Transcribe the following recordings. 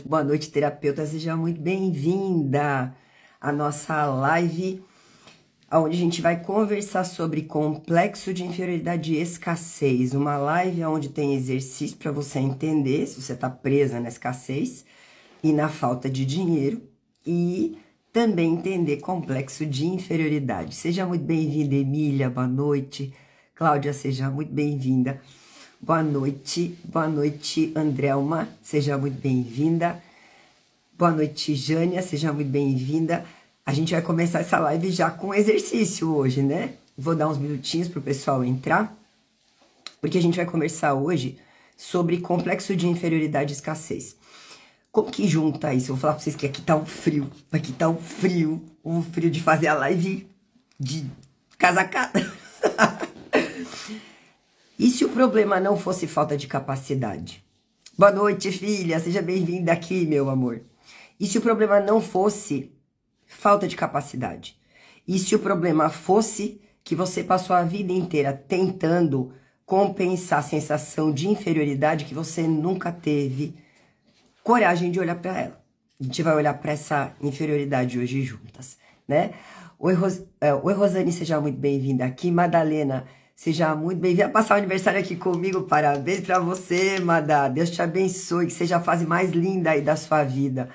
Boa noite, terapeuta. Seja muito bem-vinda à nossa live, onde a gente vai conversar sobre complexo de inferioridade e escassez. Uma live onde tem exercício para você entender se você está presa na escassez e na falta de dinheiro e também entender complexo de inferioridade. Seja muito bem-vinda, Emília. Boa noite. Cláudia, seja muito bem-vinda. Boa noite, Andrelma, seja muito bem-vinda. Boa noite, Jânia, seja muito bem-vinda. A gente vai começar essa live já com exercício hoje, né? Vou dar uns minutinhos para o pessoal entrar, porque a gente vai conversar hoje sobre complexo de inferioridade e escassez. Como que junta isso? Eu vou falar para vocês que aqui tá um frio, um frio de fazer a live de casacada. E se o problema não fosse falta de capacidade? Boa noite, filha. Seja bem-vinda aqui, meu amor. E se o problema não fosse falta de capacidade? E se o problema fosse que você passou a vida inteira tentando compensar a sensação de inferioridade que você nunca teve coragem de olhar para ela? A gente vai olhar para essa inferioridade hoje juntas, né? Oi, Rosane, seja muito bem-vinda aqui. Madalena, seja muito bem-vinda a passar o aniversário aqui comigo. Parabéns para você, Madá. Deus te abençoe, que seja a fase mais linda aí da sua vida.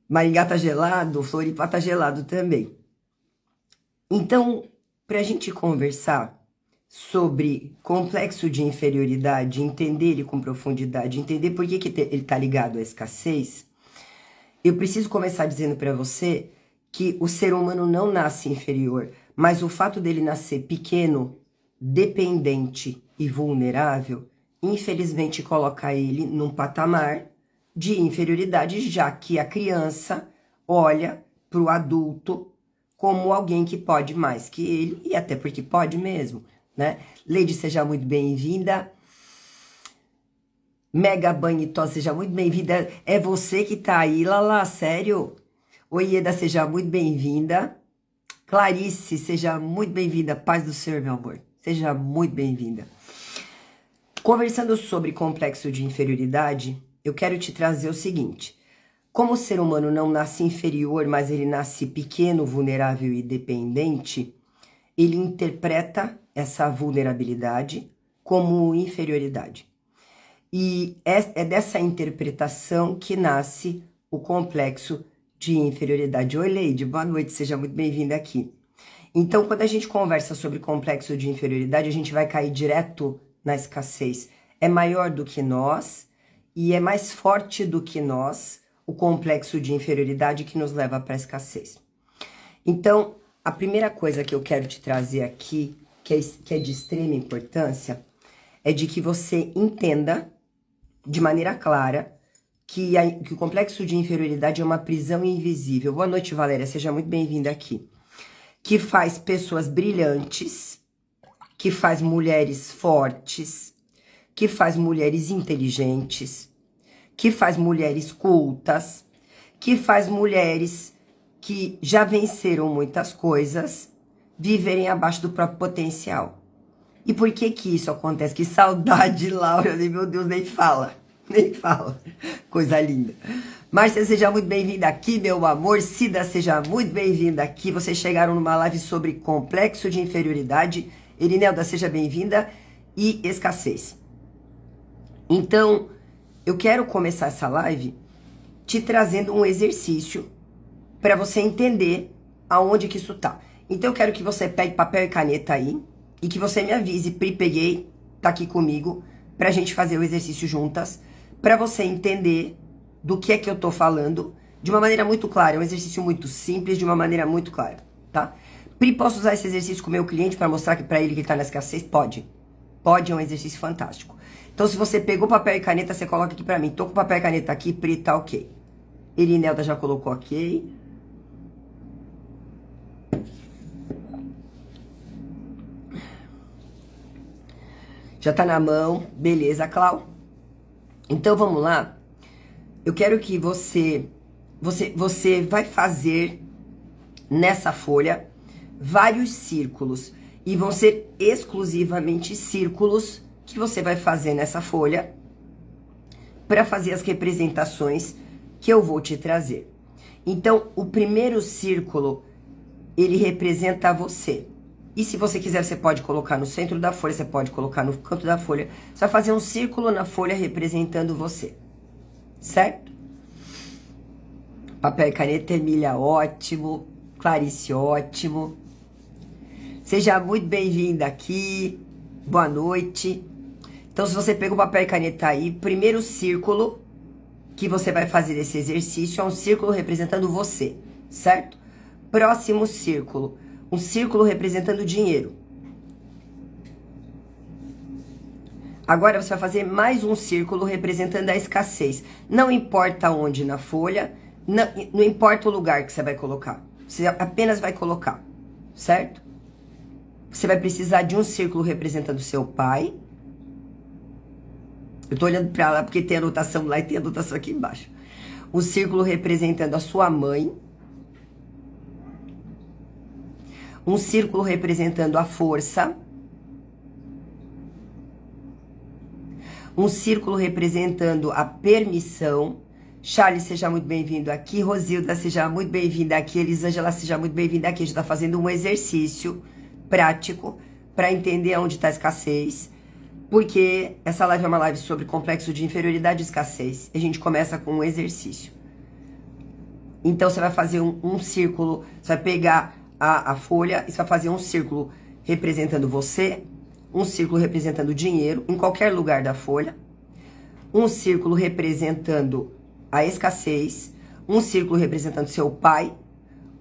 Maringá tá gelado, Floripa tá gelado também. Então, pra gente conversar sobre complexo de inferioridade, entender ele com profundidade, entender por que ele tá ligado à escassez, eu preciso começar dizendo para você que o ser humano não nasce inferior, mas o fato dele nascer pequeno, dependente e vulnerável, infelizmente coloca ele num patamar de inferioridade, já que a criança olha para o adulto como alguém que pode mais que ele, e até porque pode mesmo, né? Lady, seja muito bem-vinda. Mega Banitó, seja muito bem-vinda. É você que tá aí, Lala, sério? Oi, Eda, seja muito bem-vinda. Clarice, seja muito bem-vinda. Paz do Senhor, meu amor. Seja muito bem-vinda. Conversando sobre complexo de inferioridade, eu quero te trazer o seguinte. Como o ser humano não nasce inferior, mas ele nasce pequeno, vulnerável e dependente, ele interpreta essa vulnerabilidade como inferioridade. E é dessa interpretação que nasce o complexo de inferioridade. Oi, Leide, boa noite, seja muito bem-vinda aqui. Então, quando a gente conversa sobre complexo de inferioridade, a gente vai cair direto na escassez. É maior do que nós e é mais forte do que nós o complexo de inferioridade que nos leva para a escassez. Então, a primeira coisa que eu quero te trazer aqui, que é de extrema importância, é de que você entenda de maneira clara que o complexo de inferioridade é uma prisão invisível. Boa noite, Valéria, seja muito bem-vinda aqui. Que faz pessoas brilhantes, que faz mulheres fortes, que faz mulheres inteligentes, que faz mulheres cultas, que faz mulheres que já venceram muitas coisas, viverem abaixo do próprio potencial. E por que que isso acontece? Que saudade, Laura, meu Deus, nem fala. Coisa linda. Márcia, seja muito bem-vinda aqui, meu amor. Cida, seja muito bem-vinda aqui. Vocês chegaram numa live sobre complexo de inferioridade. Erinelda, seja bem-vinda. E escassez. Então, eu quero começar essa live te trazendo um exercício para você entender aonde que isso tá. Então, eu quero que você pegue papel e caneta aí e que você me avise, Pri, peguei, tá aqui comigo, pra gente fazer o exercício juntas, pra você entender do que é que eu tô falando de uma maneira muito clara. É um exercício muito simples, de uma maneira muito clara, tá? Pri, posso usar esse exercício com o meu cliente pra mostrar que pra ele que ele tá na escassez? Pode. Pode, é um exercício fantástico. Então, se você pegou papel e caneta, você coloca aqui pra mim. Tô com papel e caneta aqui, Pri, tá ok. Erinelda já colocou ok. Já tá na mão, beleza, Clau? Então vamos lá. Eu quero que você vai fazer nessa folha vários círculos e vão ser exclusivamente círculos que você vai fazer nessa folha para fazer as representações que eu vou te trazer. Então, o primeiro círculo, ele representa você. E se você quiser, você pode colocar no centro da folha, você pode colocar no canto da folha. Você vai fazer um círculo na folha representando você. Certo? Papel e caneta, Emília, ótimo. Clarice, ótimo. Seja muito bem-vinda aqui. Boa noite. Então, se você pega o papel e caneta aí, primeiro círculo que você vai fazer esse exercício é um círculo representando você, certo? Próximo círculo, um círculo representando dinheiro. Agora você vai fazer mais um círculo representando a escassez. Não importa onde na folha, não importa o lugar que você vai colocar. Você apenas vai colocar, certo? Você vai precisar de um círculo representando seu pai. Eu tô olhando pra lá porque tem anotação lá e tem anotação aqui embaixo. Um círculo representando a sua mãe. Um círculo representando a força. Um círculo representando a permissão. Charles, seja muito bem-vindo aqui. Rosilda, seja muito bem-vinda aqui. Elisângela, seja muito bem-vinda aqui. A gente tá fazendo um exercício prático para entender onde está a escassez. Porque essa live é uma live sobre complexo de inferioridade e escassez. A gente começa com um exercício. Então, você vai fazer um círculo, você vai pegar a folha e você vai fazer um círculo representando você, um círculo representando dinheiro, em qualquer lugar da folha, um círculo representando a escassez, um círculo representando seu pai,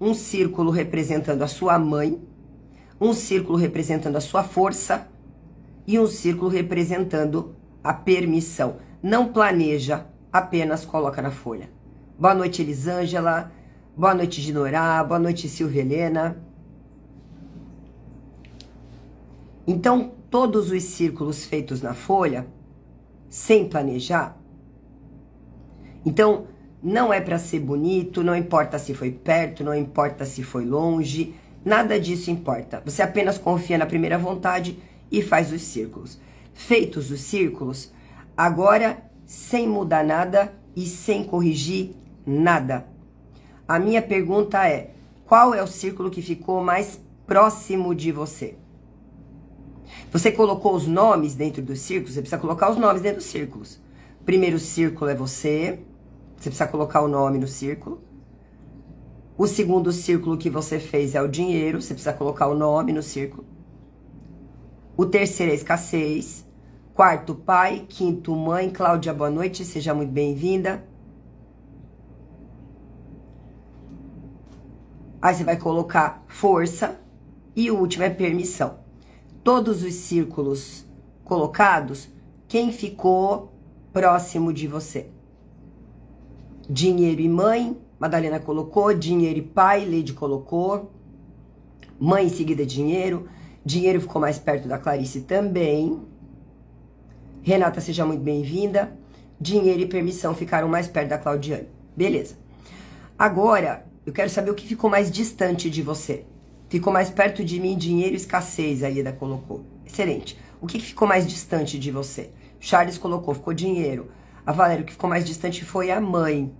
um círculo representando a sua mãe, um círculo representando a sua força, e um círculo representando a permissão. Não planeja, apenas coloca na folha. Boa noite, Elisângela. Boa noite, Ginorá. Boa noite, Silvia Helena. Então, todos os círculos feitos na folha, sem planejar. Então, não é para ser bonito, não importa se foi perto, não importa se foi longe, nada disso importa. Você apenas confia na primeira vontade e faz os círculos. Feitos os círculos, agora, sem mudar nada e sem corrigir nada. A minha pergunta é, qual é o círculo que ficou mais próximo de você? Você colocou os nomes dentro dos círculos? Você precisa colocar os nomes dentro dos círculos. Primeiro círculo é você precisa colocar o nome no círculo. O segundo círculo que você fez é o dinheiro, você precisa colocar o nome no círculo. O terceiro é escassez. Quarto, pai. Quinto, mãe. Cláudia, boa noite. Seja muito bem-vinda. Aí você vai colocar força. E o último é permissão. Todos os círculos colocados, quem ficou próximo de você? Dinheiro e mãe. Madalena colocou. Dinheiro e pai. Leide colocou. Mãe em seguida dinheiro. Dinheiro ficou mais perto da Clarice também. Renata, seja muito bem-vinda. Dinheiro e permissão ficaram mais perto da Claudiane. Beleza. Agora, eu quero saber o que ficou mais distante de você. Ficou mais perto de mim, dinheiro e escassez, a Ieda colocou. Excelente. O que ficou mais distante de você? Charles colocou, ficou dinheiro. A Valéria, o que ficou mais distante foi a mãe.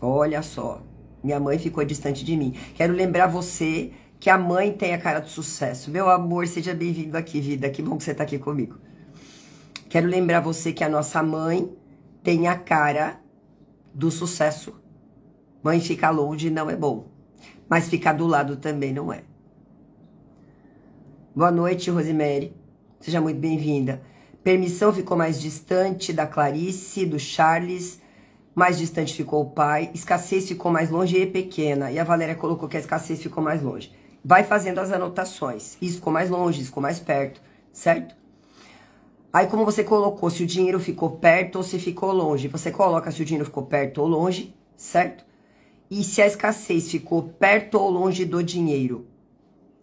Olha só. Minha mãe ficou distante de mim. Quero lembrar você que a mãe tem a cara do sucesso. Meu amor, seja bem-vindo aqui, vida. Que bom que você tá aqui comigo. Quero lembrar você que a nossa mãe tem a cara do sucesso. Mãe ficar longe não é bom. Mas ficar do lado também não é. Boa noite, Rosemary. Seja muito bem-vinda. Permissão ficou mais distante da Clarice, do Charles. Mais distante ficou o pai. Escassez ficou mais longe e pequena. E a Valéria colocou que a escassez ficou mais longe. Vai fazendo as anotações. Isso ficou mais longe, isso ficou mais perto, certo? Aí como você colocou se o dinheiro ficou perto ou se ficou longe. Você coloca se o dinheiro ficou perto ou longe, certo? E se a escassez ficou perto ou longe do dinheiro,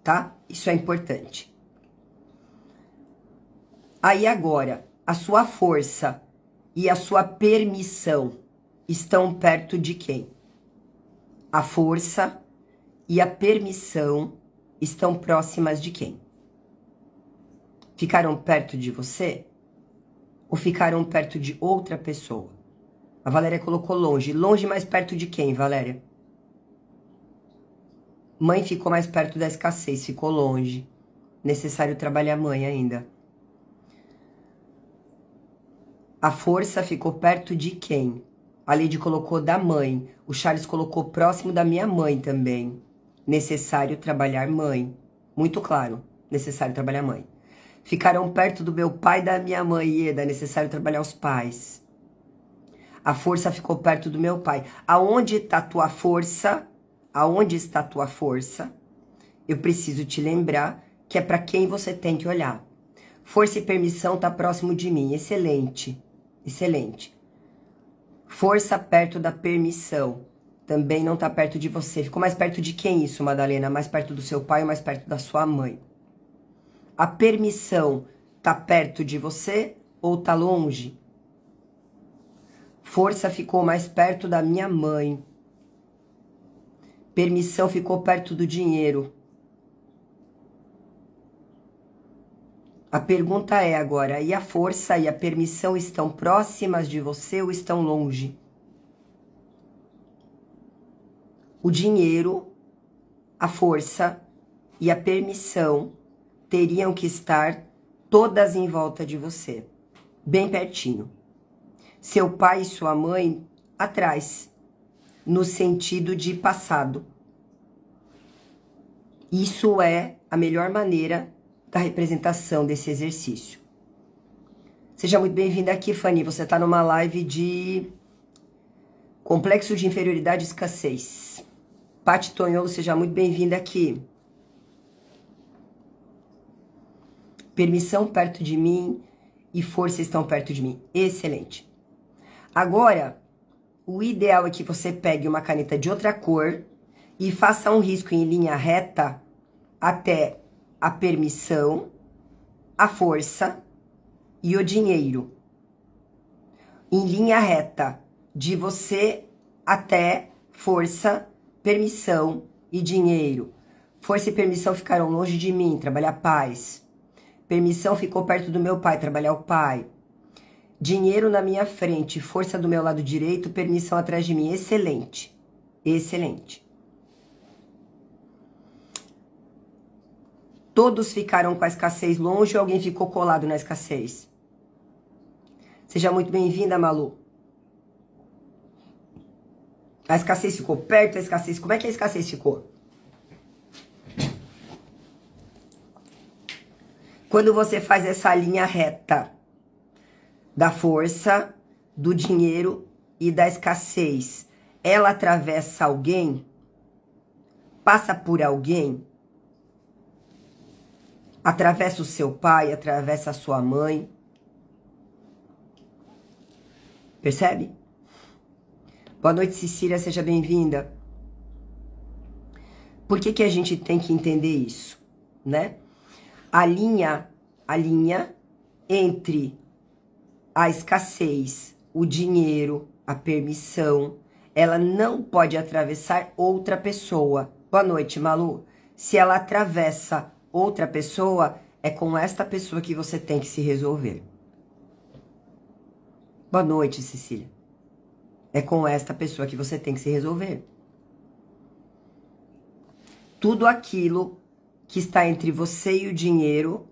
tá? Isso é importante. Aí agora, a sua força e a sua permissão estão perto de quem? A força e a permissão estão próximas de quem? Ficaram perto de você? ou ficaram perto de outra pessoa? A Valéria colocou longe. Longe mais perto de quem, Valéria? Mãe ficou mais perto da escassez, ficou longe. Necessário trabalhar mãe ainda. A força ficou perto de quem? A Lady colocou da mãe. O Charles colocou próximo da minha mãe também. Necessário trabalhar mãe. Muito claro. Necessário trabalhar mãe. Ficaram perto do meu pai e da minha mãe, Ieda. Necessário trabalhar os pais. A força ficou perto do meu pai. Aonde está tua força? Aonde está tua força? Eu preciso te lembrar que é para quem você tem que olhar. Força e permissão está próximo de mim. Excelente. Excelente. Força perto da permissão. Também não está perto de você. Ficou mais perto de quem isso, Madalena? Mais perto do seu pai ou mais perto da sua mãe? A permissão está perto de você ou está longe? Força ficou mais perto da minha mãe. Permissão ficou perto do dinheiro. A pergunta é agora, e a força e a permissão estão próximas de você ou estão longe? O dinheiro, a força e a permissão teriam que estar todas em volta de você, bem pertinho. Seu pai e sua mãe atrás, no sentido de passado. Isso é a melhor maneira da representação desse exercício. Seja muito bem-vinda aqui, Fanny. Você está numa live de complexo de inferioridade e escassez. Pati Tonholo, seja muito bem-vinda aqui. Permissão perto de mim e força estão perto de mim. Excelente. Agora, o ideal é que você pegue uma caneta de outra cor e faça um risco em linha reta até a permissão, a força e o dinheiro. Em linha reta, de você até força, permissão e dinheiro. Força e permissão ficaram longe de mim, trabalhar paz. Permissão ficou perto do meu pai, trabalhar o pai. Dinheiro na minha frente, força do meu lado direito, permissão atrás de mim. Excelente. Excelente. Todos ficaram com a escassez longe ou alguém ficou colado na escassez? Seja muito bem-vinda, Malu. A escassez ficou perto, a escassez... Como é que a escassez ficou? Quando você faz essa linha reta da força, do dinheiro e da escassez, ela atravessa alguém? Passa por alguém? Atravessa o seu pai, atravessa a sua mãe. Percebe? Boa noite, Cecília, seja bem-vinda. Por que que a gente tem que entender isso, né? A linha entre a escassez, o dinheiro, a permissão, ela não pode atravessar outra pessoa. Boa noite, Malu. Se ela atravessa outra pessoa, é com esta pessoa que você tem que se resolver. Boa noite, Cecília. É com esta pessoa que você tem que se resolver. Tudo aquilo que está entre você e o dinheiro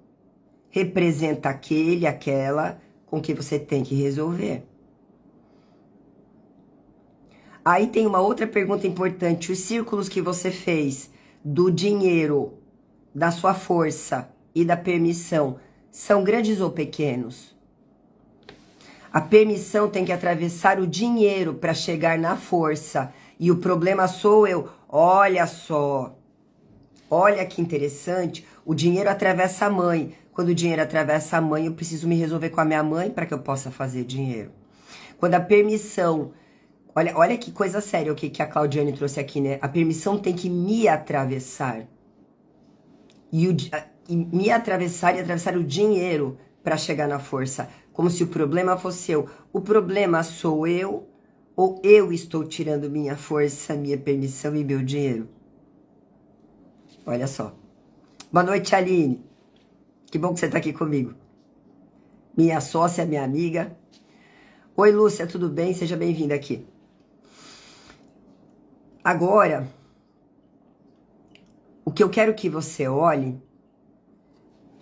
representa aquele, aquela com que você tem que resolver. Aí tem uma outra pergunta importante. Os círculos que você fez do dinheiro, da sua força e da permissão são grandes ou pequenos? A permissão tem que atravessar o dinheiro para chegar na força. E o problema sou eu. Olha só. Olha que interessante. O dinheiro atravessa a mãe. Quando o dinheiro atravessa a mãe, eu preciso me resolver com a minha mãe para que eu possa fazer dinheiro. Quando a permissão... Olha que coisa séria o que a Claudiane trouxe aqui, né? A permissão tem que me atravessar. E me atravessar e atravessar o dinheiro para chegar na força. Como se o problema fosse eu. O problema sou eu ou eu estou tirando minha força, minha permissão e meu dinheiro? Olha só. Boa noite, Aline. Que bom que você está aqui comigo. minha sócia, minha amiga. Oi, Lúcia, tudo bem? Seja bem-vinda aqui. Agora, o que eu quero que você olhe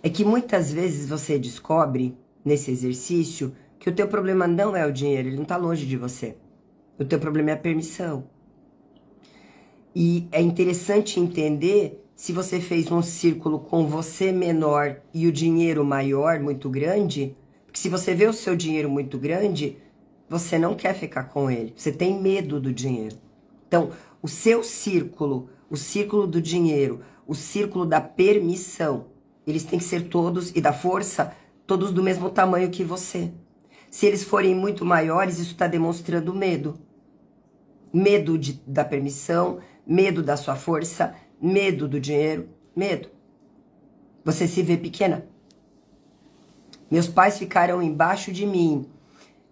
é que muitas vezes você descobre, nesse exercício, que o teu problema não é o dinheiro, ele não está longe de você. O teu problema é a permissão. E é interessante entender se você fez um círculo com você menor e o dinheiro maior, muito grande, porque se você vê o seu dinheiro muito grande, você não quer ficar com ele, você tem medo do dinheiro. Então, o seu círculo, o círculo do dinheiro, o círculo da permissão, eles têm que ser todos, e da força, todos do mesmo tamanho que você. Se eles forem muito maiores, isso está demonstrando medo. Medo da permissão, medo da sua força, medo do dinheiro, medo. Você se vê pequena. Meus pais ficaram embaixo de mim.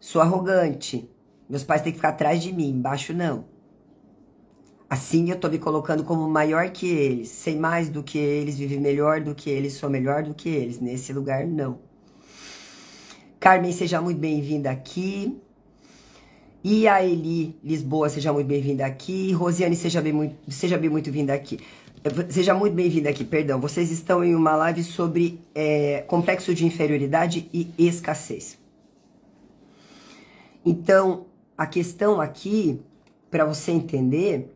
Sou arrogante. Meus pais têm que ficar atrás de mim, embaixo não. Assim eu tô me colocando como maior que eles. Sei mais do que eles, vivo melhor do que eles, sou melhor do que eles. Nesse lugar, não. Carmen, seja muito bem-vinda aqui. E a Eli Lisboa, seja muito bem-vinda aqui. Rosiane, seja bem muito vinda aqui. Seja muito bem-vinda aqui, perdão. Vocês estão em uma live sobre complexo de inferioridade e escassez. Então, a questão aqui, para você entender,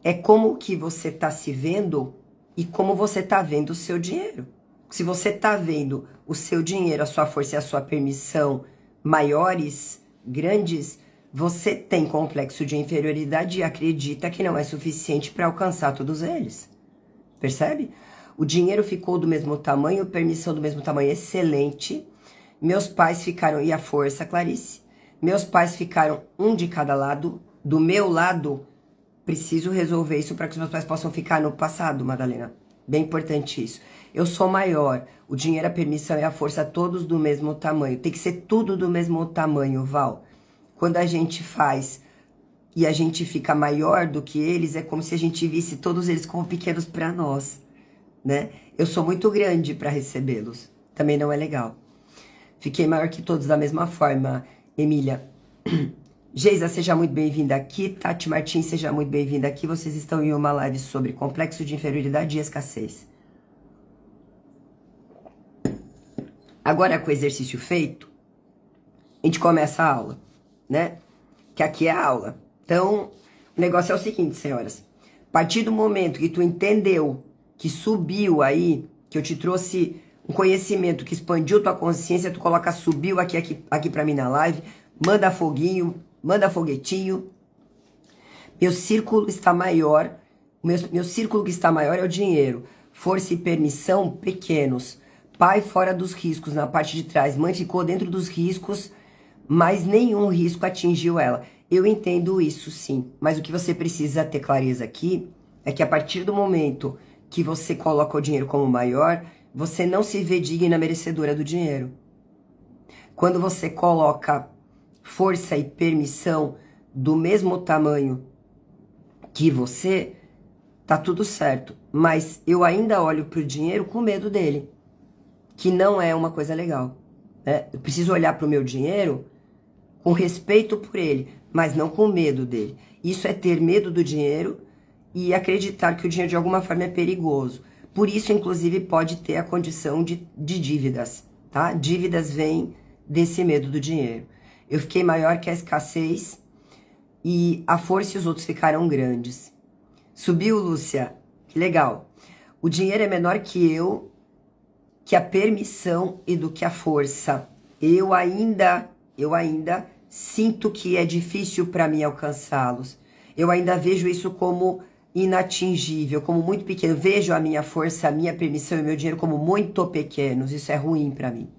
é como que você está se vendo e como você está vendo o seu dinheiro. Se você está vendo o seu dinheiro, a sua força e a sua permissão maiores, grandes, você tem complexo de inferioridade e acredita que não é suficiente para alcançar todos eles. Percebe? O dinheiro ficou do mesmo tamanho, permissão do mesmo tamanho, excelente. Meus pais ficaram, e a força, Clarice? Meus pais ficaram um de cada lado. Do meu lado, preciso resolver isso para que os meus pais possam ficar no passado, Madalena. Bem importante isso. Eu sou maior. O dinheiro, a permissão e a força, todos do mesmo tamanho. Tem que ser tudo do mesmo tamanho, Val. Quando a gente faz e a gente fica maior do que eles, é como se a gente visse todos eles como pequenos para nós, né? Eu sou muito grande para recebê-los. Também não é legal. Fiquei maior que todos da mesma forma, Emília. Geisa, seja muito bem-vinda aqui. Tati Martins, seja muito bem-vinda aqui. Vocês estão em uma live sobre complexo de inferioridade e escassez. Agora, com o exercício feito, a gente começa a aula, né? Que aqui é a aula. Então, o negócio é o seguinte, senhoras. A partir do momento que tu entendeu que subiu aí, que eu te trouxe um conhecimento que expandiu tua consciência, tu coloca subiu aqui pra mim na live, manda foguinho, manda foguetinho. Meu círculo está maior, meu círculo que está maior é o dinheiro. Força e permissão, pequenos. Pai fora dos riscos, na parte de trás. Mãe ficou dentro dos riscos, mas nenhum risco atingiu ela. Eu entendo isso, sim. Mas o que você precisa ter clareza aqui é que a partir do momento que você coloca o dinheiro como maior, você não se vê digna merecedora do dinheiro. Quando você coloca força e permissão do mesmo tamanho que você, tá tudo certo. Mas eu ainda olho pro dinheiro com medo dele, que não é uma coisa legal, né? Eu preciso olhar pro meu dinheiro com respeito por ele, mas não com medo dele. Isso é ter medo do dinheiro e acreditar que o dinheiro de alguma forma é perigoso. Por isso, inclusive, pode ter a condição de dívidas, tá? Dívidas vêm desse medo do dinheiro. Eu fiquei maior que a escassez e a força e os outros ficaram grandes. Subiu, Lúcia? Que legal. O dinheiro é menor que eu, que a permissão e do que a força. Eu ainda sinto que é difícil para mim alcançá-los. Eu ainda vejo isso como inatingível, como muito pequeno. Vejo a minha força, a minha permissão e o meu dinheiro como muito pequenos. Isso é ruim para mim.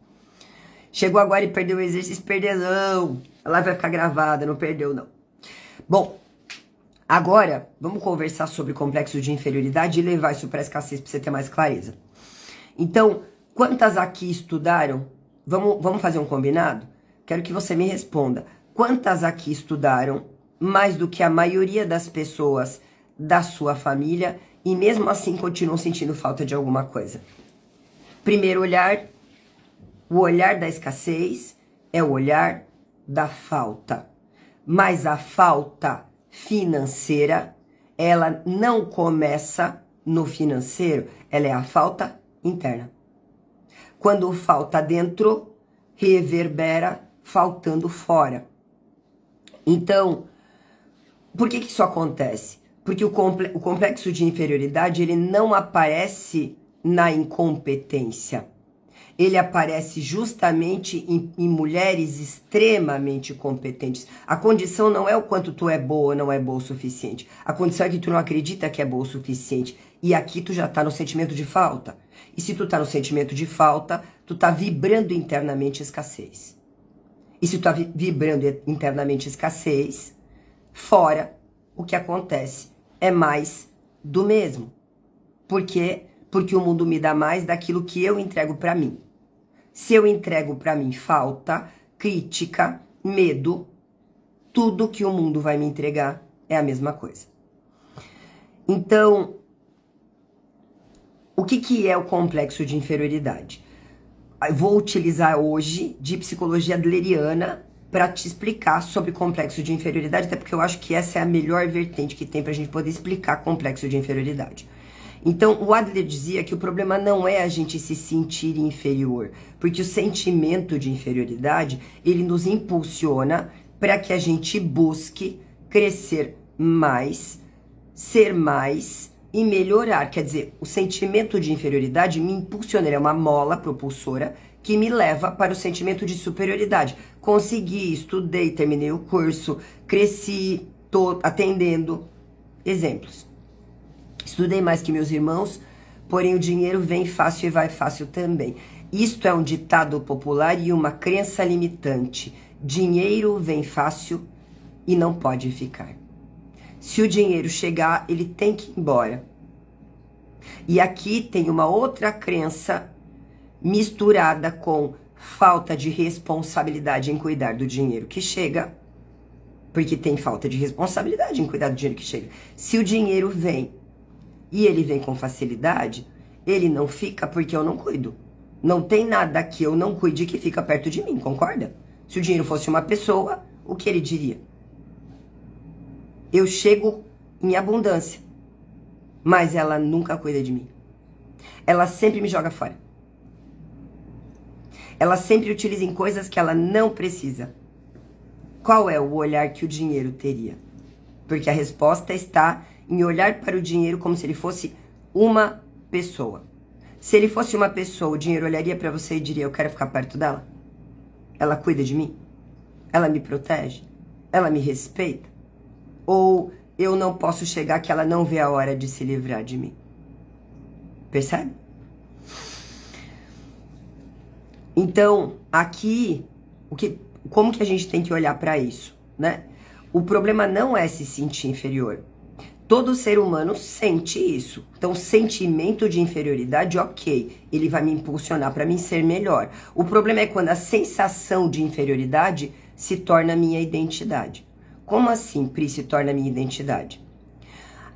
Chegou agora e perdeu o exercício, perdeu não. A live vai ficar gravada, não perdeu não. Bom, agora vamos conversar sobre complexo de inferioridade e levar isso para escassez para você ter mais clareza. Então, quantas aqui estudaram? Vamos fazer um combinado? Quero que você me responda. Quantas aqui estudaram mais do que a maioria das pessoas da sua família e mesmo assim continuam sentindo falta de alguma coisa? Primeiro olhar, O olhar da escassez é o olhar da falta. Mas a falta financeira, ela não começa no financeiro, ela é a falta interna. Quando falta dentro, reverbera faltando fora. Então, por que isso acontece? Porque o complexo de inferioridade, ele não aparece na incompetência. Ele aparece justamente em mulheres extremamente competentes. A condição não é o quanto tu é boa ou não é boa o suficiente. A condição é que tu não acredita que é boa o suficiente. E aqui tu já tá no sentimento de falta. E se tu tá no sentimento de falta, tu tá vibrando internamente escassez. E se tu tá vibrando internamente escassez, fora, o que acontece é mais do mesmo. Por quê? Porque o mundo me dá mais daquilo que eu entrego pra mim. Se eu entrego pra mim falta, crítica, medo, tudo que o mundo vai me entregar é a mesma coisa. Então, o que é o complexo de inferioridade? Eu vou utilizar hoje de psicologia adleriana para te explicar sobre complexo de inferioridade, até porque eu acho que essa é a melhor vertente que tem pra gente poder explicar complexo de inferioridade. Então, o Adler dizia que o problema não é a gente se sentir inferior, porque o sentimento de inferioridade, ele nos impulsiona para que a gente busque crescer mais, ser mais e melhorar. Quer dizer, o sentimento de inferioridade me impulsiona, ele é uma mola propulsora que me leva para o sentimento de superioridade. Consegui, estudei, terminei o curso, cresci, tô atendendo. Exemplos. Estudei mais que meus irmãos, porém o dinheiro vem fácil e vai fácil também. Isto é um ditado popular e uma crença limitante. Dinheiro vem fácil e não pode ficar. Se o dinheiro chegar, ele tem que ir embora. E aqui tem uma outra crença misturada com falta de responsabilidade em cuidar do dinheiro que chega, porque tem falta de responsabilidade em cuidar do dinheiro que chega. Se o dinheiro vem e ele vem com facilidade, ele não fica porque eu não cuido. Não tem nada que eu não cuide que fica perto de mim, concorda? Se o dinheiro fosse uma pessoa, o que ele diria? Eu chego em abundância, mas ela nunca cuida de mim. Ela sempre me joga fora. Ela sempre utiliza em coisas que ela não precisa. Qual é o olhar que o dinheiro teria? Porque a resposta está em olhar para o dinheiro como se ele fosse uma pessoa. Se ele fosse uma pessoa, o dinheiro olharia para você e diria, eu quero ficar perto dela? Ela cuida de mim? Ela me protege? Ela me respeita? Ou eu não posso chegar que ela não vê a hora de se livrar de mim? Percebe? Então, aqui, como que a gente tem que olhar para isso, né? O problema não é se sentir inferior. Todo ser humano sente isso. Então, sentimento de inferioridade, ok, ele vai me impulsionar para mim ser melhor. O problema é quando a sensação de inferioridade se torna minha identidade. Como assim, Pri, se torna minha identidade?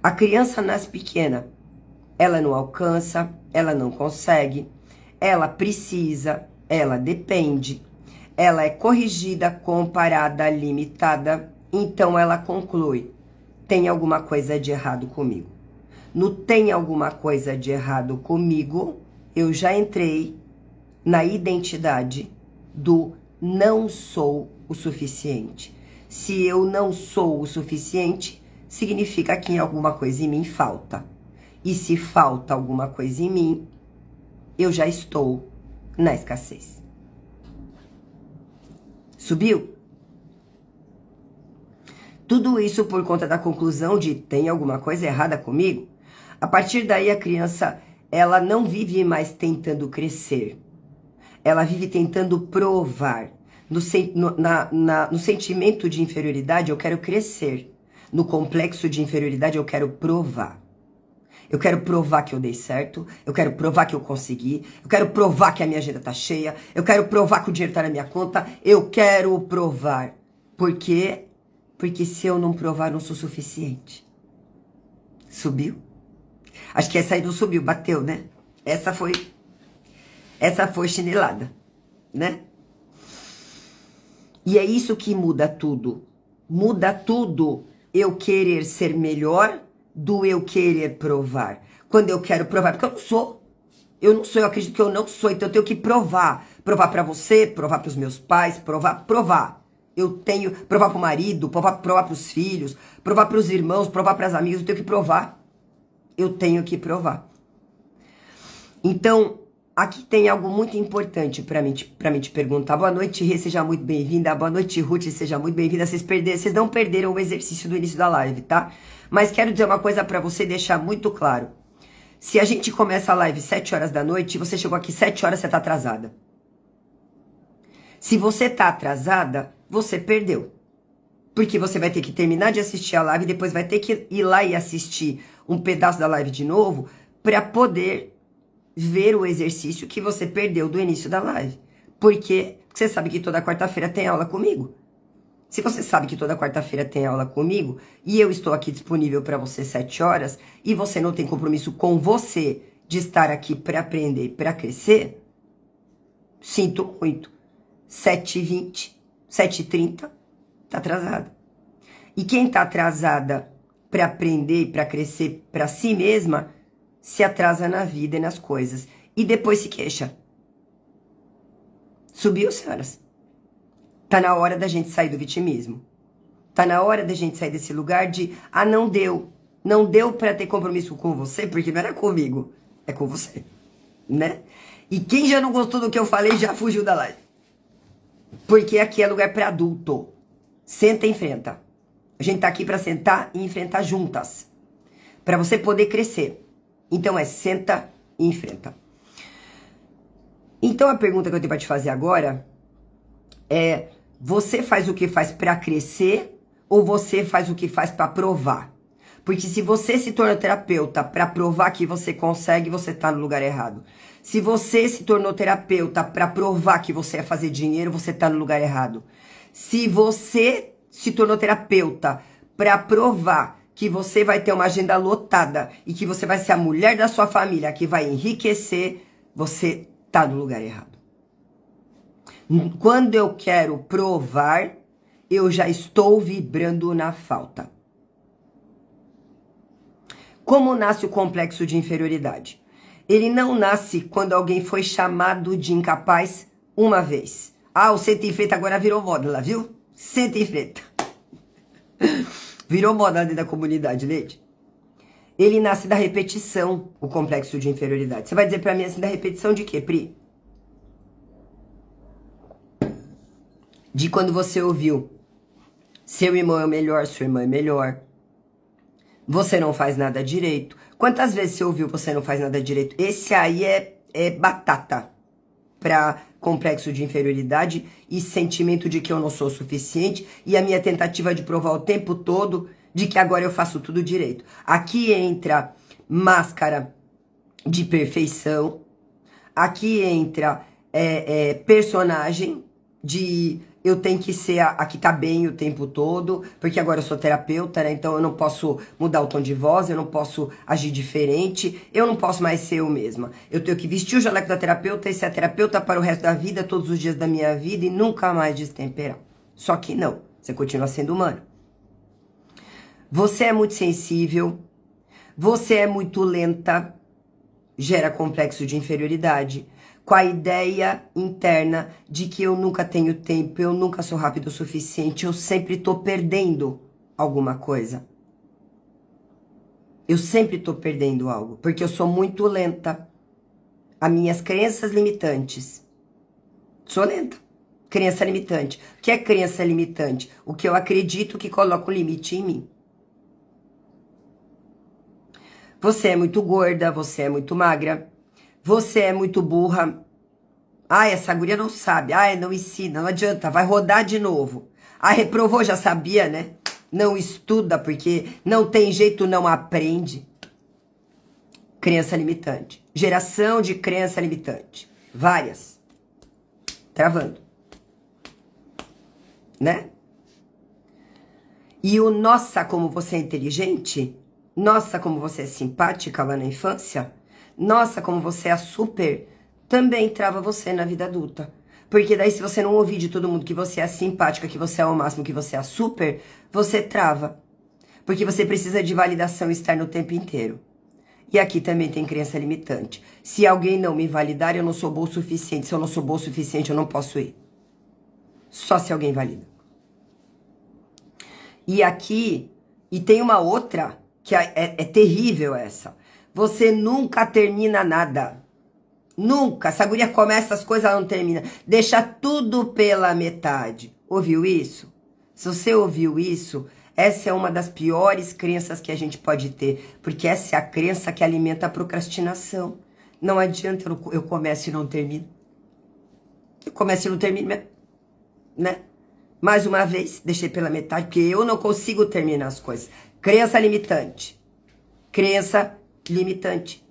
A criança nasce pequena, ela não alcança, ela não consegue, ela precisa, ela depende, ela é corrigida, comparada, limitada, então ela conclui. Tem alguma coisa de errado comigo. No tem alguma coisa de errado comigo, eu já entrei na identidade do não sou o suficiente. Se eu não sou o suficiente, significa que alguma coisa em mim falta. E se falta alguma coisa em mim, eu já estou na escassez. Subiu? Tudo isso por conta da conclusão de tem alguma coisa errada comigo? A partir daí a criança, ela não vive mais tentando crescer. Ela vive tentando provar. No sentimento de inferioridade eu quero crescer. No complexo de inferioridade eu quero provar. Eu quero provar que eu dei certo, eu quero provar que eu consegui, eu quero provar que a minha agenda tá cheia, eu quero provar que o dinheiro tá na minha conta, eu quero provar. Por quê? Porque se eu não provar, não sou suficiente. Subiu? Acho que essa aí não subiu, bateu, né? Essa foi chinelada. né? E é isso que muda tudo. Muda tudo eu querer ser melhor do eu querer provar. Quando eu quero provar, porque eu não sou. Eu acredito que eu não sou, então eu tenho que provar. Provar pra você, provar pros meus pais, provar. Eu tenho, provar pro marido, provar pros filhos, provar pros irmãos, provar pras amigas, eu tenho que provar. Eu tenho que provar. Então, aqui tem algo muito importante pra mim te perguntar. Boa noite, Rê, seja muito bem-vinda. Boa noite, Ruth, seja muito bem-vinda. Vocês não perderam o exercício do início da live, tá? Mas quero dizer uma coisa pra você deixar muito claro. Se a gente começa a live 7 horas da noite, você chegou aqui 7 horas, você tá atrasada. Se você tá atrasada, você perdeu. Porque você vai ter que terminar de assistir a live, depois vai ter que ir lá e assistir um pedaço da live de novo, pra poder ver o exercício que você perdeu do início da live. Porque você sabe que toda quarta-feira tem aula comigo. Se você sabe que toda quarta-feira tem aula comigo e eu estou aqui disponível para você 7 horas e você não tem compromisso com você de estar aqui para aprender, para crescer, sinto muito. 7h20, 7h30, tá atrasada. E quem tá atrasada para aprender e para crescer para si mesma, se atrasa na vida e nas coisas. E depois se queixa. Subiu, senhoras? Tá na hora da gente sair do vitimismo. Tá na hora da gente sair desse lugar de, não deu. Não deu pra ter compromisso com você, porque não era comigo, é com você, né? E quem já não gostou do que eu falei, já fugiu da live. Porque aqui é lugar pra adulto. Senta e enfrenta. A gente tá aqui pra sentar e enfrentar juntas. Pra você poder crescer. Então senta e enfrenta. Então a pergunta que eu tenho pra te fazer agora é: você faz o que faz pra crescer ou você faz o que faz pra provar? Porque se você se torna terapeuta pra provar que você consegue, você tá no lugar errado. Se você se tornou terapeuta pra provar que você ia fazer dinheiro, você tá no lugar errado. Se você se tornou terapeuta pra provar que você vai ter uma agenda lotada e que você vai ser a mulher da sua família que vai enriquecer, você tá no lugar errado. Quando eu quero provar, eu já estou vibrando na falta. Como nasce o complexo de inferioridade? Ele não nasce quando alguém foi chamado de incapaz uma vez. O senta e enfrenta agora virou moda lá, viu? Senta e enfrenta. Virou moda dentro da comunidade, Leite. Ele nasce da repetição, o complexo de inferioridade. Você vai dizer pra mim assim, da repetição de quê, Pri? De quando você ouviu: seu irmão é o melhor, sua irmã é melhor. Você não faz nada direito. Quantas vezes você ouviu você não faz nada direito? Esse aí é batata pra complexo de inferioridade e sentimento de que eu não sou suficiente e a minha tentativa de provar o tempo todo de que agora eu faço tudo direito. Aqui entra máscara de perfeição, aqui entra personagem de eu tenho que ser a que tá bem o tempo todo, porque agora eu sou terapeuta, né? Então eu não posso mudar o tom de voz, eu não posso agir diferente, eu não posso mais ser eu mesma. Eu tenho que vestir o jaleco da terapeuta e ser a terapeuta para o resto da vida, todos os dias da minha vida e nunca mais destemperar. Só que não, você continua sendo humana. Você é muito sensível, você é muito lenta, gera complexo de inferioridade, com a ideia interna de que eu nunca tenho tempo, eu nunca sou rápido o suficiente, eu sempre tô perdendo alguma coisa. Eu sempre tô perdendo algo, porque eu sou muito lenta. As minhas crenças limitantes. Sou lenta. Crença limitante. O que é crença limitante? O que eu acredito que coloca um limite em mim. Você é muito gorda, você é muito magra. Você é muito burra. Essa guria não sabe. Não ensina, não adianta, vai rodar de novo. Reprovou, já sabia, né? Não estuda porque não tem jeito, não aprende. Crença limitante. Geração de crença limitante. Várias. Travando. Né? E o nossa, como você é inteligente, nossa, como você é simpática lá na infância, nossa, como você é super, também trava você na vida adulta. Porque daí se você não ouvir de todo mundo que você é simpática, que você é o máximo, que você é super, você trava. Porque você precisa de validação externa o tempo inteiro. E aqui também tem crença limitante. Se alguém não me validar, eu não sou boa o suficiente. Se eu não sou boa o suficiente, eu não posso ir. Só se alguém valida. E aqui, e tem uma outra, que é terrível essa. Você nunca termina nada. Nunca. Essa guria começa as coisas, ela não termina. Deixa tudo pela metade. Ouviu isso? Se você ouviu isso, essa é uma das piores crenças que a gente pode ter. Porque essa é a crença que alimenta a procrastinação. Não adianta eu começo e não termino. Eu começo e não termino, né? Mais uma vez, deixei pela metade, porque eu não consigo terminar as coisas. Crença limitante. Crença limitante.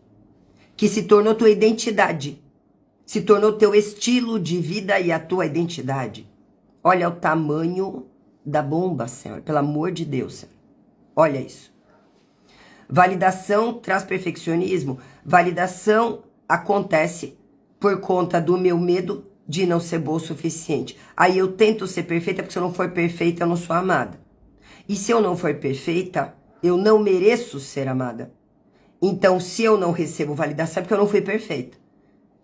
Que se tornou tua identidade. Se tornou teu estilo de vida e a tua identidade. Olha o tamanho da bomba, Senhor. Pelo amor de Deus, Senhor. Olha isso. Validação traz perfeccionismo. Validação acontece por conta do meu medo de não ser boa o suficiente. Aí eu tento ser perfeita, porque se eu não for perfeita, eu não sou amada. E se eu não for perfeita, eu não mereço ser amada. Então, se eu não recebo validação, é porque eu não fui perfeita.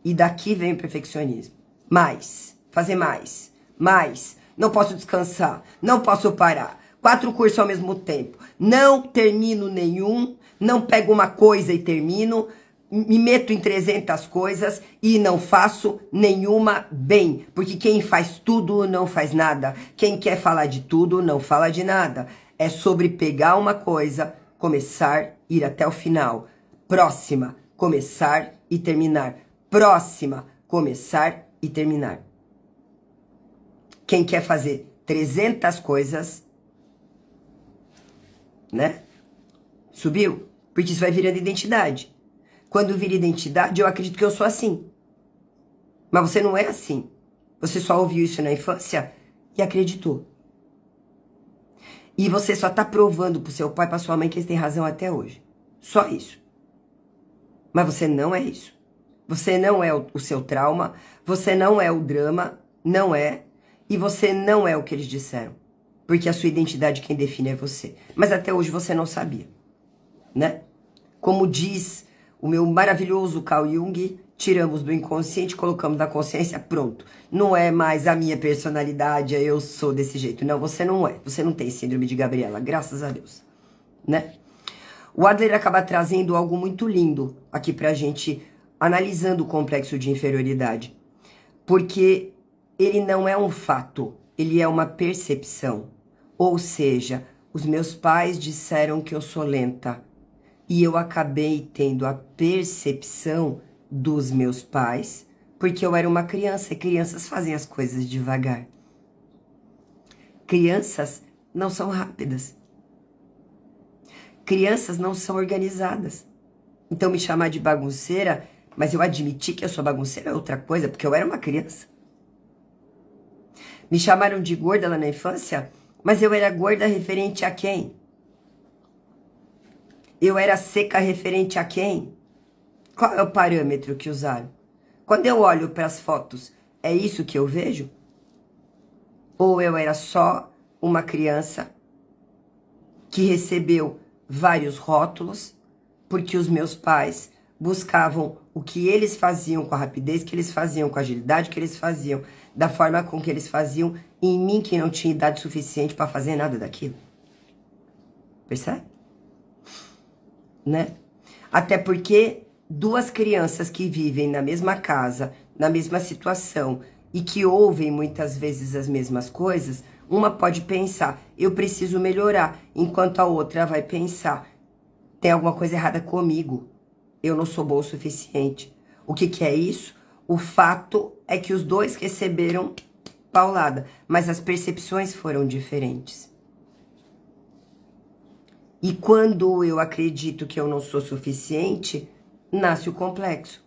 E daqui vem o perfeccionismo. Fazer mais. Não posso descansar, não posso parar. 4 cursos ao mesmo tempo. Não termino nenhum, não pego uma coisa e termino, me meto em 300 coisas e não faço nenhuma bem. Porque quem faz tudo não faz nada. Quem quer falar de tudo não fala de nada. É sobre pegar uma coisa, começar, ir até o final. Próxima, começar e terminar. Próxima, começar e terminar. Quem quer fazer 300 coisas, né? Subiu? Porque isso vai virando identidade. Quando vira identidade, eu acredito que eu sou assim. Mas você não é assim. Você só ouviu isso na infância e acreditou. E você só tá provando pro seu pai e pra sua mãe que eles têm razão até hoje. Só isso. Mas você não é isso. Você não é o seu trauma, você não é o drama, não é. E você não é o que eles disseram. Porque a sua identidade quem define é você. Mas até hoje você não sabia, né? Como diz o meu maravilhoso Carl Jung, tiramos do inconsciente, colocamos na consciência, pronto. Não é mais a minha personalidade, eu sou desse jeito. Não, você não é. Você não tem síndrome de Gabriela, graças a Deus, né? O Adler acaba trazendo algo muito lindo aqui pra gente, analisando o complexo de inferioridade. Porque ele não é um fato, ele é uma percepção. Ou seja, os meus pais disseram que eu sou lenta. E eu acabei tendo a percepção dos meus pais, porque eu era uma criança e crianças fazem as coisas devagar. Crianças não são rápidas. Crianças não são organizadas. Então me chamar de bagunceira, mas eu admiti que eu sou bagunceira é outra coisa, porque eu era uma criança. Me chamaram de gorda lá na infância, mas eu era gorda referente a quem? Eu era seca referente a quem? Qual é o parâmetro que usaram? Quando eu olho para as fotos, é isso que eu vejo? Ou eu era só uma criança que recebeu vários rótulos porque os meus pais buscavam o que eles faziam com a rapidez que eles faziam, com a agilidade que eles faziam, da forma com que eles faziam, em mim que não tinha idade suficiente para fazer nada daquilo. Percebe? Né? Até porque 2 crianças que vivem na mesma casa, na mesma situação e que ouvem muitas vezes as mesmas coisas, uma pode pensar, eu preciso melhorar, enquanto a outra vai pensar, tem alguma coisa errada comigo, eu não sou boa o suficiente. O que é isso? O fato é que os 2 receberam paulada, mas as percepções foram diferentes. E quando eu acredito que eu não sou suficiente, nasce o complexo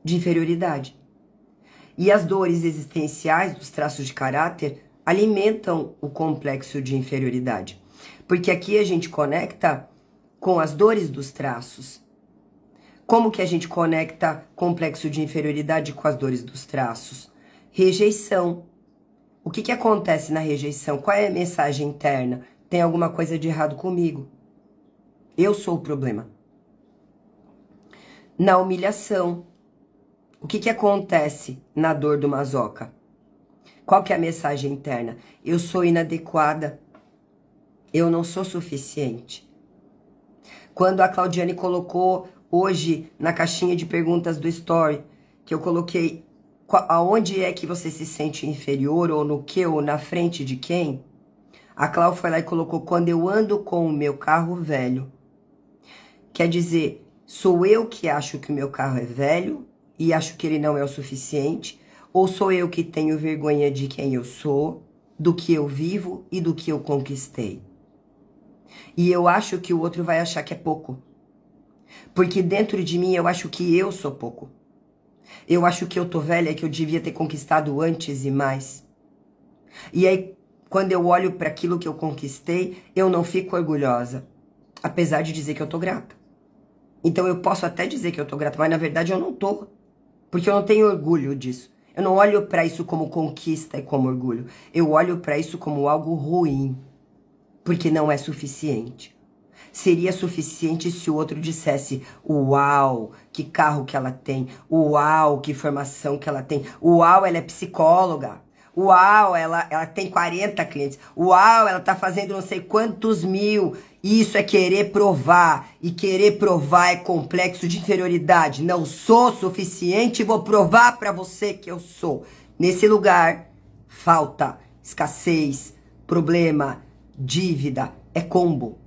de inferioridade. E as dores existenciais dos traços de caráter alimentam o complexo de inferioridade. Porque aqui a gente conecta com as dores dos traços. Como que a gente conecta complexo de inferioridade com as dores dos traços? Rejeição. O que acontece na rejeição? Qual é a mensagem interna? Tem alguma coisa de errado comigo. Eu sou o problema. Na humilhação. O que acontece na dor do masoca? Qual que é a mensagem interna? Eu sou inadequada. Eu não sou suficiente. Quando a Claudiane colocou hoje na caixinha de perguntas do Story, que eu coloquei aonde é que você se sente inferior, ou no que, ou na frente de quem, a Clau foi lá e colocou, quando eu ando com o meu carro velho. Quer dizer, sou eu que acho que o meu carro é velho e acho que ele não é o suficiente, ou sou eu que tenho vergonha de quem eu sou, do que eu vivo e do que eu conquistei? E eu acho que o outro vai achar que é pouco. Porque dentro de mim eu acho que eu sou pouco. Eu acho que eu tô velha, que eu devia ter conquistado antes e mais. E aí, quando eu olho para aquilo que eu conquistei, eu não fico orgulhosa. Apesar de dizer que eu tô grata. Então eu posso até dizer que eu tô grata, mas na verdade eu não tô. Porque eu não tenho orgulho disso. Eu não olho para isso como conquista e como orgulho. Eu olho para isso como algo ruim. Porque não é suficiente. Seria suficiente se o outro dissesse, uau, que carro que ela tem, uau, que formação que ela tem, uau, ela é psicóloga, uau, ela tem 40 clientes, uau, ela tá fazendo não sei quantos mil. Isso é querer provar, e querer provar é complexo de inferioridade. Não sou suficiente, vou provar pra você que eu sou. Nesse lugar, falta, escassez, problema, dívida, é combo.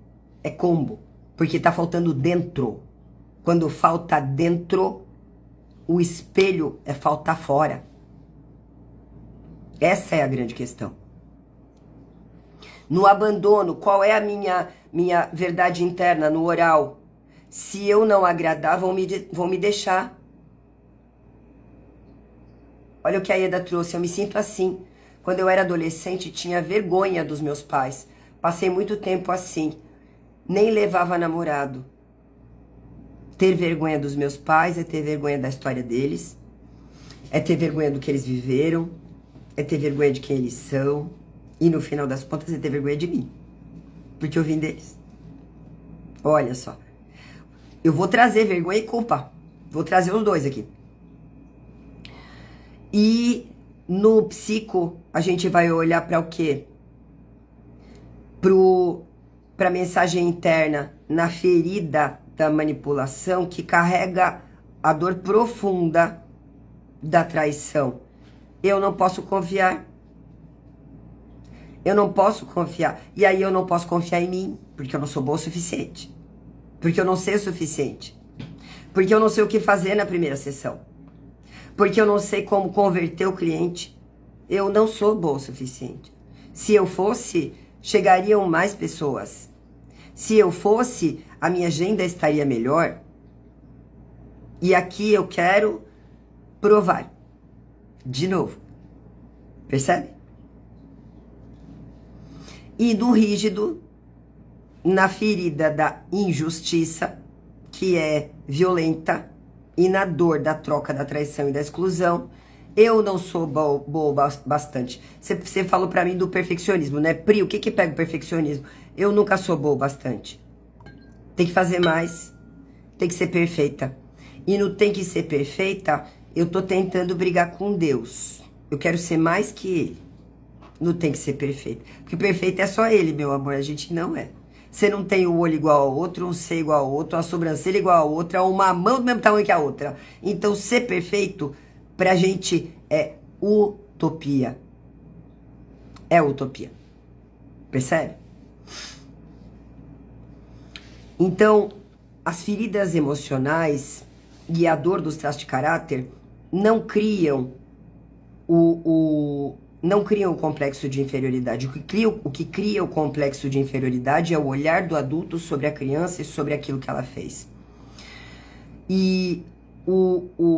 É combo, porque tá faltando dentro. Quando falta dentro, o espelho é faltar fora. Essa é a grande questão. No abandono, qual é a minha verdade interna no oral? Se eu não agradar, vão me deixar. Olha o que a Ieda trouxe, eu me sinto assim. Quando eu era adolescente, tinha vergonha dos meus pais. Passei muito tempo assim. Nem levava namorado. Ter vergonha dos meus pais é ter vergonha da história deles. É ter vergonha do que eles viveram. É ter vergonha de quem eles são. E no final das contas é ter vergonha de mim. Porque eu vim deles. Olha só. Eu vou trazer vergonha e culpa. Vou trazer os dois aqui. E no psico, a gente vai olhar para o quê? Para a mensagem interna, na ferida da manipulação, que carrega a dor profunda da traição. Eu não posso confiar. Eu não posso confiar. E aí eu não posso confiar em mim, porque eu não sou boa o suficiente. Porque eu não sei o suficiente. Porque eu não sei o que fazer na primeira sessão. Porque eu não sei como converter o cliente. Eu não sou boa o suficiente. Se eu fosse, chegariam mais pessoas. Se eu fosse, a minha agenda estaria melhor. E aqui eu quero provar. De novo. Percebe? E no rígido, na ferida da injustiça, que é violenta, e na dor da troca, da traição e da exclusão, eu não sou boa bastante. Você falou pra mim do perfeccionismo, né? Pri, o que pega o perfeccionismo? Eu nunca sou boa bastante. Tem que fazer mais, tem que ser perfeita. E no tem que ser perfeita, eu tô tentando brigar com Deus. Eu quero ser mais que Ele. No tem que ser perfeito. Porque perfeito é só Ele, meu amor, a gente não é. Você não tem o olho igual ao outro, um ser igual ao outro, uma sobrancelha igual a outra, uma mão do mesmo tamanho que a outra. Então, ser perfeito, pra gente, é utopia. É utopia. Percebe? Então, as feridas emocionais e a dor dos traços de caráter não criam não criam o complexo de inferioridade. O que cria o complexo de inferioridade é o olhar do adulto sobre a criança e sobre aquilo que ela fez. E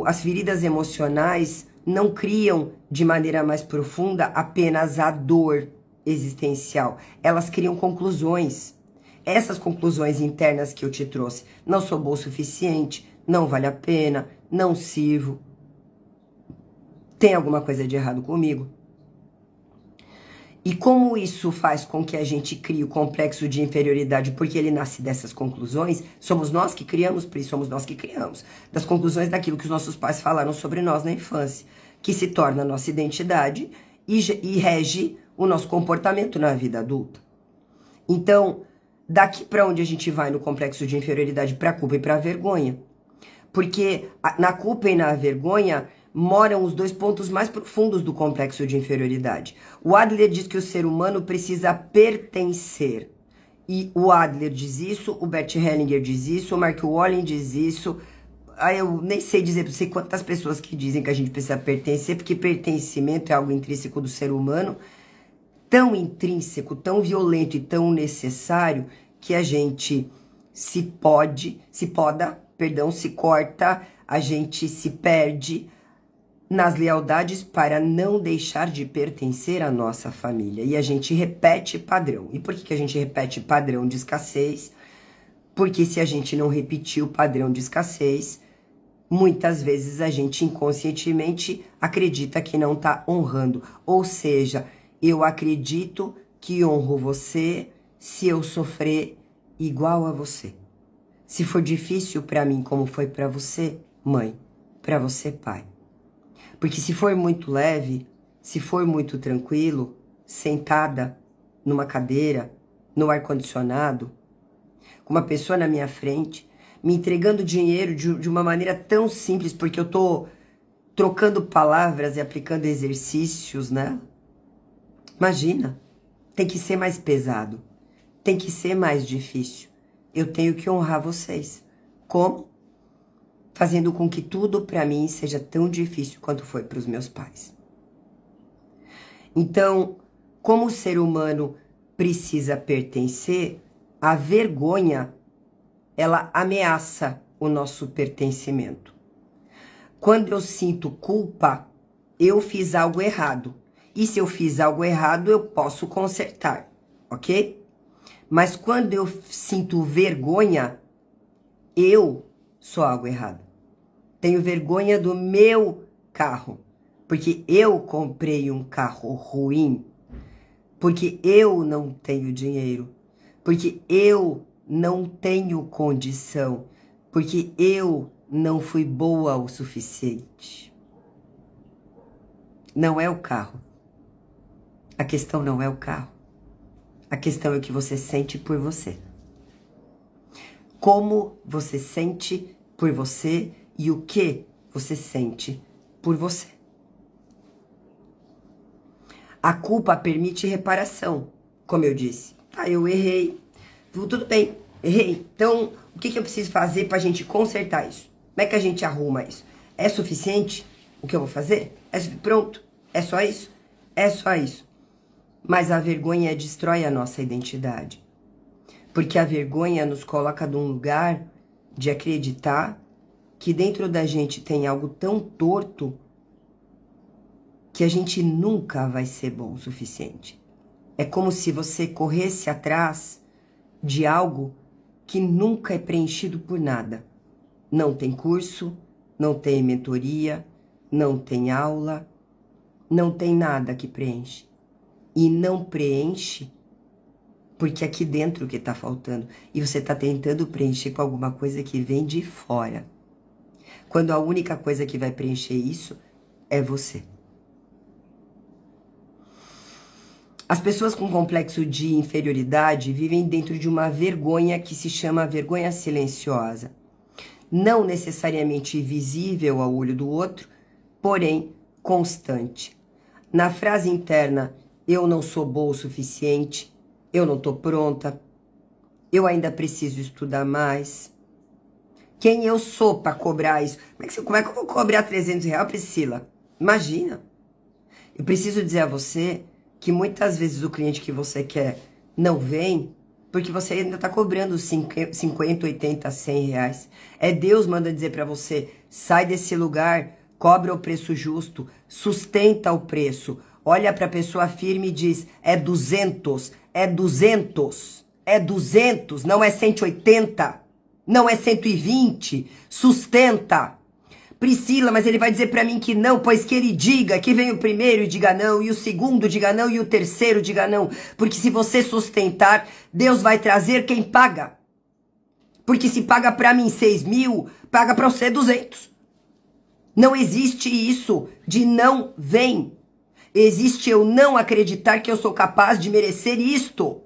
as feridas emocionais não criam de maneira mais profunda apenas a dor existencial. Elas criam conclusões. Essas conclusões internas que eu te trouxe. Não sou boa o suficiente, não vale a pena, não sirvo. Tem alguma coisa de errado comigo? E como isso faz com que a gente crie o complexo de inferioridade, porque ele nasce dessas conclusões, somos nós que criamos, por isso somos nós que criamos, das conclusões daquilo que os nossos pais falaram sobre nós na infância, que se torna a nossa identidade e rege o nosso comportamento na vida adulta. Então, daqui para onde a gente vai no complexo de inferioridade? Para a culpa e para a vergonha. Porque na culpa e na vergonha moram os dois pontos mais profundos do complexo de inferioridade. O Adler diz que o ser humano precisa pertencer. E o Adler diz isso, o Bert Hellinger diz isso, o Mark Walling diz isso. Aí eu nem sei dizer para você quantas pessoas que dizem que a gente precisa pertencer, porque pertencimento é algo intrínseco do ser humano, tão intrínseco, tão violento e tão necessário, que a gente se corta, a gente se perde nas lealdades para não deixar de pertencer à nossa família. E a gente repete padrão. E por que a gente repete padrão de escassez? Porque se a gente não repetir o padrão de escassez, muitas vezes a gente inconscientemente acredita que não está honrando. Ou seja, eu acredito que honro você se eu sofrer igual a você. Se for difícil para mim como foi para você, mãe, para você, pai. Porque se for muito leve, se for muito tranquilo, sentada numa cadeira, no ar-condicionado, com uma pessoa na minha frente, me entregando dinheiro de uma maneira tão simples, porque eu tô trocando palavras e aplicando exercícios, né? Imagina, tem que ser mais pesado, tem que ser mais difícil. Eu tenho que honrar vocês. Como? Fazendo com que tudo para mim seja tão difícil quanto foi para os meus pais. Então, como o ser humano precisa pertencer, a vergonha, ela ameaça o nosso pertencimento. Quando eu sinto culpa, eu fiz algo errado. E se eu fiz algo errado, eu posso consertar, ok? Mas quando eu sinto vergonha, eu sou algo errado. Tenho vergonha do meu carro, porque eu comprei um carro ruim, porque eu não tenho dinheiro, porque eu não tenho condição, porque eu não fui boa o suficiente. Não é o carro. A questão não é o carro. A questão é o que você sente por você. Como você sente por você e o que você sente por você. A culpa permite reparação, como eu disse. Ah, eu errei. Tudo bem, errei. Então, o que eu preciso fazer para a gente consertar isso? Como é que a gente arruma isso? É suficiente o que eu vou fazer? Pronto? É só isso? É só isso. Mas a vergonha destrói a nossa identidade. Porque a vergonha nos coloca num lugar de acreditar que dentro da gente tem algo tão torto que a gente nunca vai ser bom o suficiente. É como se você corresse atrás de algo que nunca é preenchido por nada. Não tem curso, não tem mentoria, não tem aula, não tem nada que preenche. E não preenche porque aqui dentro que está faltando. E você está tentando preencher com alguma coisa que vem de fora. Quando a única coisa que vai preencher isso é você. As pessoas com complexo de inferioridade vivem dentro de uma vergonha que se chama vergonha silenciosa. Não necessariamente visível ao olho do outro, porém constante. Na frase interna, eu não sou boa o suficiente, eu não estou pronta, eu ainda preciso estudar mais. Quem eu sou para cobrar isso? Como é que eu vou cobrar R$300, Priscila? Imagina. Eu preciso dizer a você que muitas vezes o cliente que você quer não vem porque você ainda está cobrando 50, 80, R$100. É Deus manda dizer para você, sai desse lugar, cobra o preço justo, sustenta o preço. Olha para a pessoa firme e diz, é 200, é 200, é 200, não é 180. Não é 120, sustenta. Priscila, mas ele vai dizer pra mim que não, pois que ele diga, que vem o primeiro e diga não, e o segundo diga não, e o terceiro diga não. Porque se você sustentar, Deus vai trazer quem paga. Porque se paga pra mim 6 mil, paga pra você 200. Não existe isso de não vem. Existe eu não acreditar que eu sou capaz de merecer isto.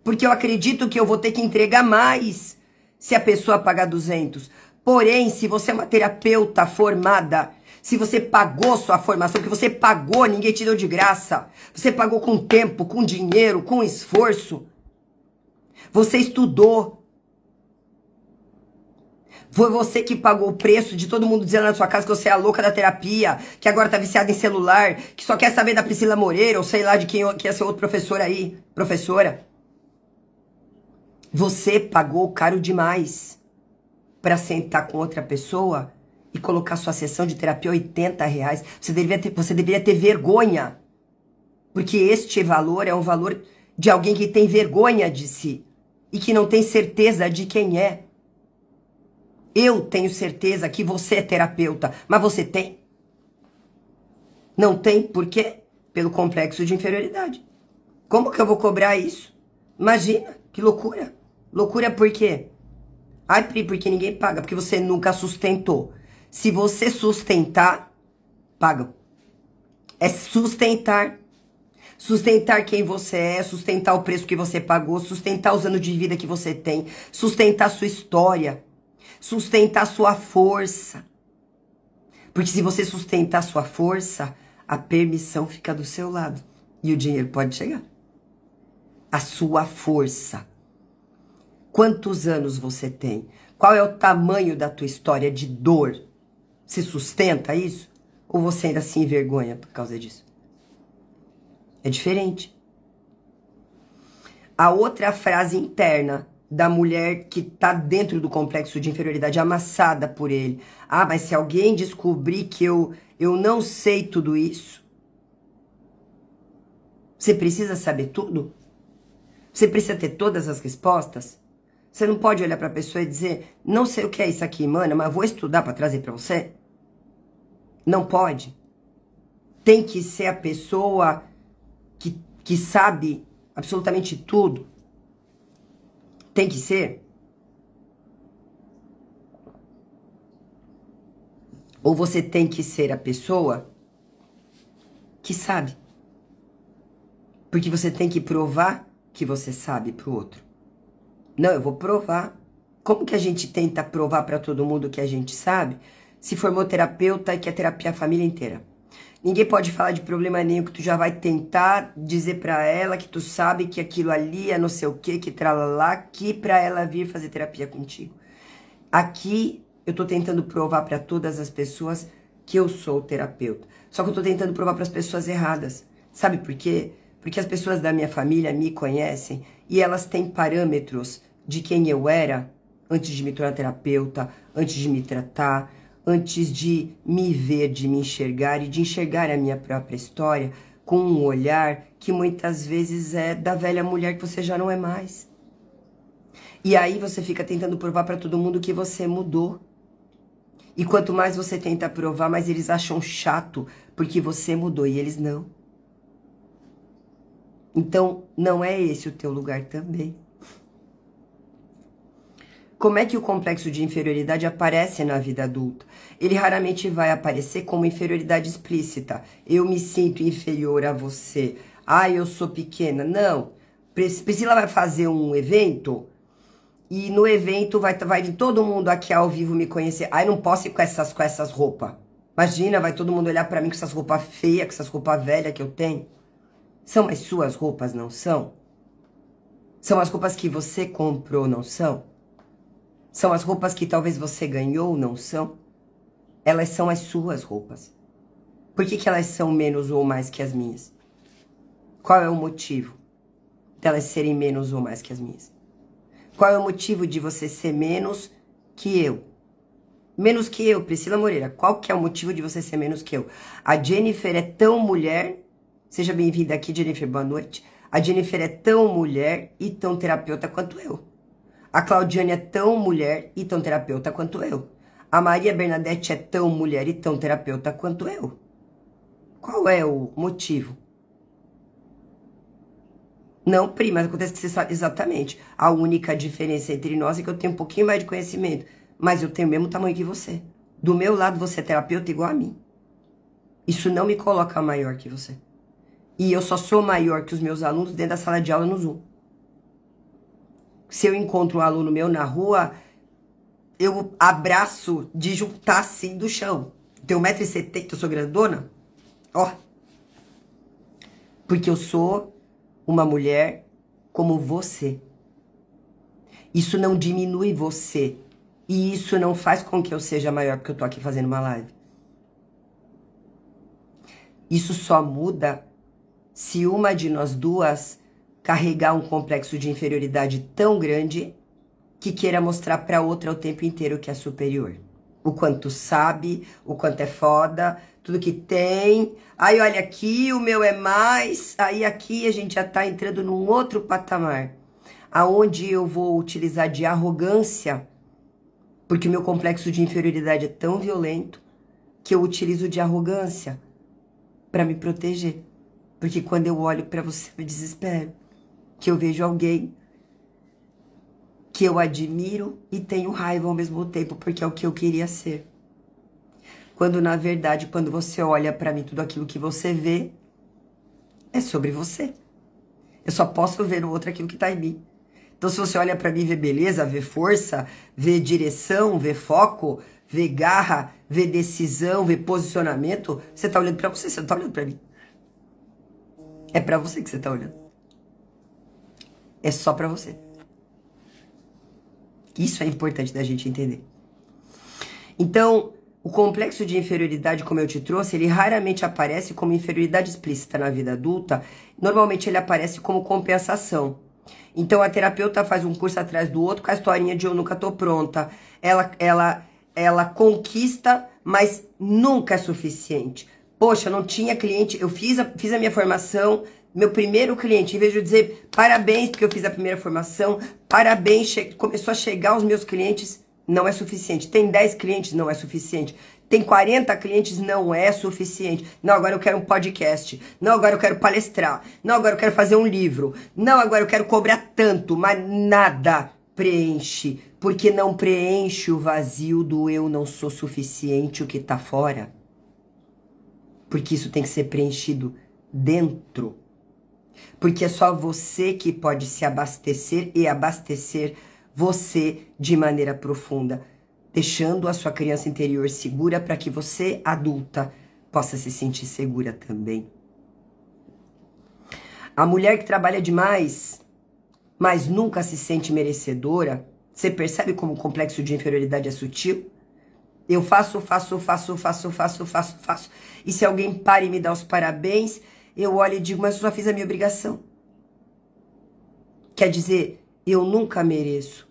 Porque eu acredito que eu vou ter que entregar mais se a pessoa pagar 200. Porém, se você é uma terapeuta formada, se você pagou sua formação, que você pagou, ninguém te deu de graça. Você pagou com tempo, com dinheiro, com esforço. Você estudou. Foi você que pagou o preço de todo mundo dizendo na sua casa que você é a louca da terapia, que agora tá viciada em celular, que só quer saber da Priscila Moreira, ou sei lá de quem que é seu outro professor aí, professora. Você pagou caro demais para sentar com outra pessoa e colocar sua sessão de terapia R$80. Você deveria ter vergonha, porque este valor é um valor de alguém que tem vergonha de si e que não tem certeza de quem é. Eu tenho certeza que você é terapeuta, mas você tem? Não tem, por quê? Pelo complexo de inferioridade. Como que eu vou cobrar isso? Imagina, que loucura. Loucura por quê? Ai, Pri, porque ninguém paga, porque você nunca sustentou. Se você sustentar, paga. É sustentar. Sustentar quem você é, sustentar o preço que você pagou, sustentar os anos de vida que você tem, sustentar a sua história. Sustentar a sua força. Porque se você sustentar a sua força, a permissão fica do seu lado. E o dinheiro pode chegar. A sua força. Quantos anos você tem? Qual é o tamanho da tua história de dor? Você sustenta isso? Ou você ainda se envergonha por causa disso? É diferente. A outra frase interna da mulher que tá dentro do complexo de inferioridade, amassada por ele. Ah, mas se alguém descobrir que eu não sei tudo isso, você precisa saber tudo? Você precisa ter todas as respostas? Você não pode olhar pra pessoa e dizer, não sei o que é isso aqui, mano, mas vou estudar pra trazer pra você? Não pode. Tem que ser a pessoa que sabe absolutamente tudo. Tem que ser? Ou você tem que ser a pessoa que sabe? Porque você tem que provar que você sabe pro outro. Não, eu vou provar. Como que a gente tenta provar pra todo mundo que a gente sabe? Se formou terapeuta e quer terapia a família inteira. Ninguém pode falar de problema nenhum, que tu já vai tentar dizer pra ela que tu sabe que aquilo ali é não sei o que tralalá, que pra ela vir fazer terapia contigo. Aqui eu tô tentando provar pra todas as pessoas que eu sou terapeuta. Só que eu tô tentando provar pras pessoas erradas. Sabe por quê? Porque as pessoas da minha família me conhecem e elas têm parâmetros de quem eu era antes de me tornar terapeuta, antes de me tratar, antes de me ver, de me enxergar e de enxergar a minha própria história com um olhar que muitas vezes é da velha mulher que você já não é mais. E aí você fica tentando provar para todo mundo que você mudou. E quanto mais você tenta provar, mais eles acham chato porque você mudou e eles não. Então, não é esse o teu lugar também. Como é que o complexo de inferioridade aparece na vida adulta? Ele raramente vai aparecer como inferioridade explícita. Eu me sinto inferior a você. Ah, eu sou pequena. Não. Priscila vai fazer um evento e no evento vai vir todo mundo aqui ao vivo me conhecer. Ah, eu não posso ir com essas roupas. Imagina, vai todo mundo olhar pra mim com essas roupas feias, com essas roupas velhas que eu tenho. São as suas roupas, não são? São as roupas que você comprou, não são? São as roupas que talvez você ganhou, não são? Elas são as suas roupas. Por que elas são menos ou mais que as minhas? Qual é o motivo delas serem menos ou mais que as minhas? Qual é o motivo de você ser menos que eu? Menos que eu, Priscila Moreira. Qual que é o motivo de você ser menos que eu? A Jennifer é tão mulher... Seja bem-vinda aqui, Jennifer, boa noite. A Jennifer é tão mulher e tão terapeuta quanto eu. A Claudiane é tão mulher e tão terapeuta quanto eu. A Maria Bernadette é tão mulher e tão terapeuta quanto eu. Qual é o motivo? Não, prima, acontece que você sabe exatamente. A única diferença entre nós é que eu tenho um pouquinho mais de conhecimento, mas eu tenho o mesmo tamanho que você. Do meu lado, você é terapeuta igual a mim. Isso não me coloca maior que você. E eu só sou maior que os meus alunos dentro da sala de aula no Zoom. Se eu encontro um aluno meu na rua, eu abraço de juntar assim do chão. Tenho 1,70 m, eu sou grandona. Ó. Porque eu sou uma mulher como você. Isso não diminui você. E isso não faz com que eu seja maior porque eu tô aqui fazendo uma live. Isso só muda se uma de nós duas carregar um complexo de inferioridade tão grande que queira mostrar pra outra o tempo inteiro que é superior. O quanto sabe, o quanto é foda, tudo que tem. Aí olha aqui, o meu é mais. Aí aqui a gente já tá entrando num outro patamar, aonde eu vou utilizar de arrogância, porque o meu complexo de inferioridade é tão violento que eu utilizo de arrogância pra me proteger. Porque quando eu olho pra você, eu me desespero. Que eu vejo alguém que eu admiro e tenho raiva ao mesmo tempo, porque é o que eu queria ser. Quando, na verdade, quando você olha pra mim, tudo aquilo que você vê é sobre você. Eu só posso ver no outro aquilo que tá em mim. Então, se você olha pra mim, vê beleza, vê força, vê direção, vê foco, vê garra, vê decisão, vê posicionamento, você tá olhando pra você, você não tá olhando pra mim. É pra você que você tá olhando. É só pra você. Isso é importante da gente entender. Então, o complexo de inferioridade, como eu te trouxe, ele raramente aparece como inferioridade explícita na vida adulta. Normalmente ele aparece como compensação. Então a terapeuta faz um curso atrás do outro com a historinha de eu nunca tô pronta. Ela conquista, mas nunca é suficiente. Poxa, não tinha cliente, eu fiz a minha formação, meu primeiro cliente, em vez de eu dizer parabéns porque eu fiz a primeira formação, parabéns, começou a chegar os meus clientes, não é suficiente. Tem 10 clientes, não é suficiente. Tem 40 clientes, não é suficiente. Não, agora eu quero um podcast. Não, agora eu quero palestrar. Não, agora eu quero fazer um livro. Não, agora eu quero cobrar tanto, mas nada preenche. Porque não preenche o vazio do eu não sou suficiente, o que tá fora. Porque isso tem que ser preenchido dentro. Porque é só você que pode se abastecer e abastecer você de maneira profunda, deixando a sua criança interior segura para que você, adulta, possa se sentir segura também. A mulher que trabalha demais, mas nunca se sente merecedora, você percebe como o complexo de inferioridade é sutil? Eu faço. E se alguém para e me dá os parabéns, eu olho e digo, mas eu só fiz a minha obrigação. Quer dizer, eu nunca mereço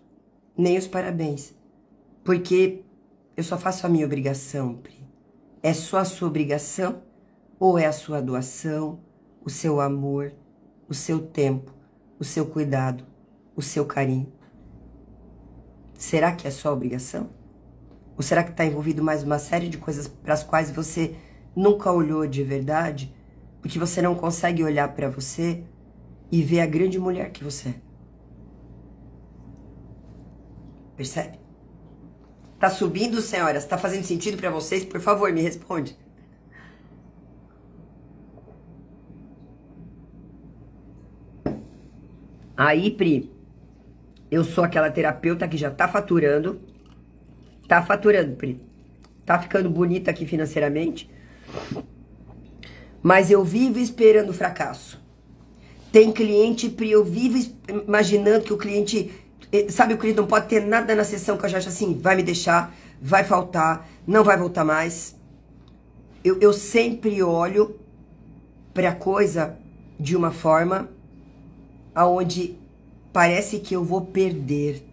nem os parabéns. Porque eu só faço a minha obrigação, Pri. É só a sua obrigação ou é a sua doação, o seu amor, o seu tempo, o seu cuidado, o seu carinho? Será que é só obrigação? Ou será que está envolvido mais uma série de coisas para as quais você nunca olhou de verdade? Porque você não consegue olhar para você e ver a grande mulher que você é. Percebe? Tá subindo, senhoras? Tá fazendo sentido para vocês? Por favor, me responde. Aí, Pri, eu sou aquela terapeuta que já tá faturando. Tá faturando, Pri. Tá ficando bonita aqui financeiramente. Mas eu vivo esperando fracasso. Tem cliente, Pri, eu vivo imaginando que o cliente... Sabe, o cliente não pode ter nada na sessão que eu já acho assim, vai me deixar, vai faltar, não vai voltar mais. Eu sempre olho pra coisa de uma forma aonde parece que eu vou perder.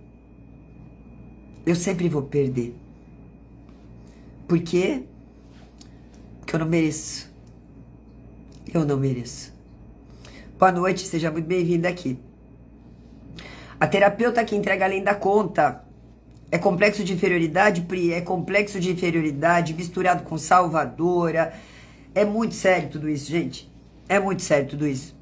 Eu sempre vou perder. Por quê? Porque eu não mereço. Eu não mereço. Boa noite, seja muito bem-vinda aqui. A terapeuta que entrega além da conta, É complexo de inferioridade, Pri, é complexo de inferioridade misturado com salvadora. É muito sério tudo isso, gente. É muito sério tudo isso.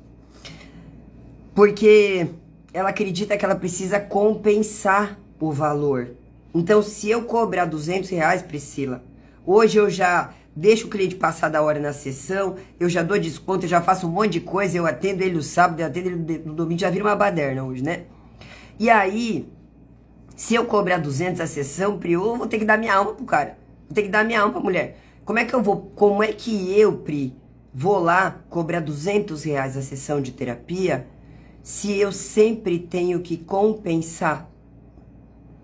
Porque ela acredita que ela precisa compensar o valor. Então, se eu cobrar R$ 200, Priscila, hoje eu já deixo o cliente passar da hora na sessão, eu já dou desconto, eu já faço um monte de coisa, eu atendo ele no sábado, eu atendo ele no domingo, já vira uma baderna hoje, né? E aí, se eu cobrar 200 a sessão, Pri, eu vou ter que dar minha alma pro cara. Vou ter que dar minha alma pra mulher. Como é que eu, Pri, vou lá cobrar R$ 200 a sessão de terapia se eu sempre tenho que compensar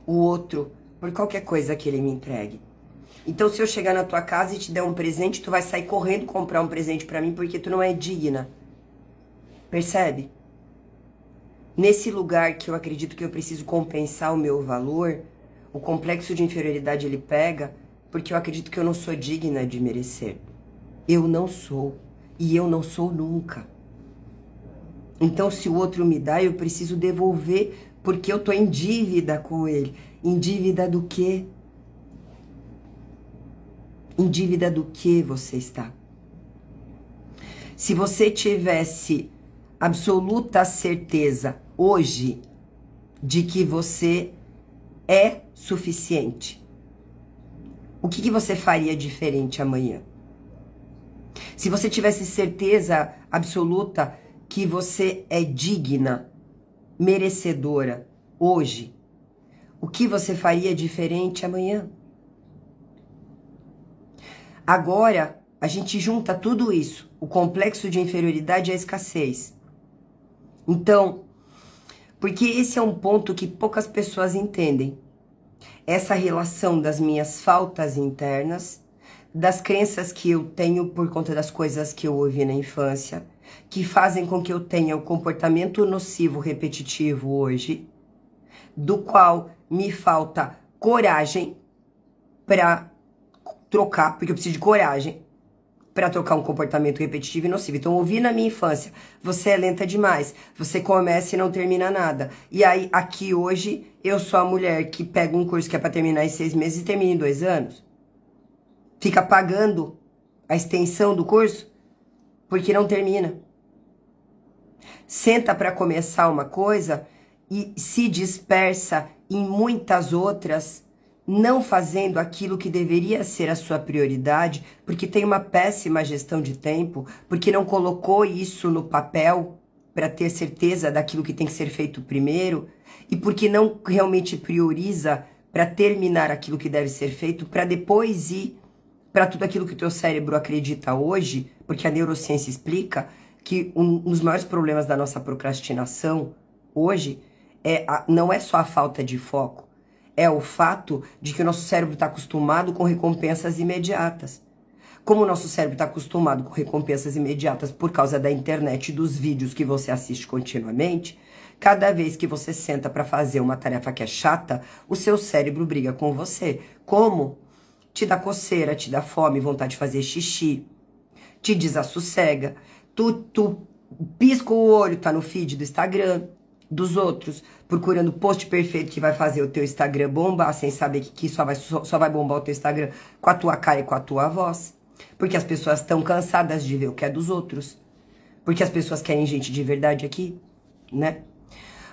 o outro por qualquer coisa que ele me entregue? Então, se eu chegar na tua casa e te der um presente, tu vai sair correndo comprar um presente pra mim porque tu não é digna. Percebe? Nesse lugar que eu acredito que eu preciso compensar o meu valor, o complexo de inferioridade ele pega porque eu acredito que eu não sou digna de merecer. Eu não sou. E eu não sou nunca. Então, se o outro me dá, eu preciso devolver porque eu tô em dívida com ele. Em dívida do quê? Em dívida do que você está? Se você tivesse absoluta certeza hoje de que você é suficiente, o que você faria diferente amanhã? Se você tivesse certeza absoluta que você é digna, merecedora hoje, o que você faria diferente amanhã? Agora, a gente junta tudo isso, o complexo de inferioridade e a escassez. Então, porque esse é um ponto que poucas pessoas entendem. Essa relação das minhas faltas internas, das crenças que eu tenho por conta das coisas que eu ouvi na infância, que fazem com que eu tenha o comportamento nocivo repetitivo hoje, do qual me falta coragem para trocar, porque eu preciso de coragem para trocar um comportamento repetitivo e nocivo. Então, eu ouvi na minha infância, você é lenta demais, você começa e não termina nada. E aí, aqui hoje, eu sou a mulher que pega um curso que é para terminar em 6 meses e termina em 2 anos. Fica pagando a extensão do curso porque não termina. Senta para começar uma coisa e se dispersa em muitas outras, não fazendo aquilo que deveria ser a sua prioridade, porque tem uma péssima gestão de tempo, porque não colocou isso no papel para ter certeza daquilo que tem que ser feito primeiro, e porque não realmente prioriza para terminar aquilo que deve ser feito, para depois ir para tudo aquilo que o teu cérebro acredita hoje, porque a neurociência explica que um dos maiores problemas da nossa procrastinação hoje não é só a falta de foco, é o fato de que o nosso cérebro está acostumado com recompensas imediatas. Como o nosso cérebro está acostumado com recompensas imediatas por causa da internet e dos vídeos que você assiste continuamente, cada vez que você senta para fazer uma tarefa que é chata, o seu cérebro briga com você. Como? Te dá coceira, te dá fome, vontade de fazer xixi, te desassossega, tu pisca o olho, tá no feed do Instagram, dos outros, procurando o post perfeito que vai fazer o teu Instagram bombar, sem saber que só vai bombar o teu Instagram com a tua cara e com a tua voz. Porque as pessoas estão cansadas de ver o que é dos outros. Porque as pessoas querem gente de verdade aqui, né?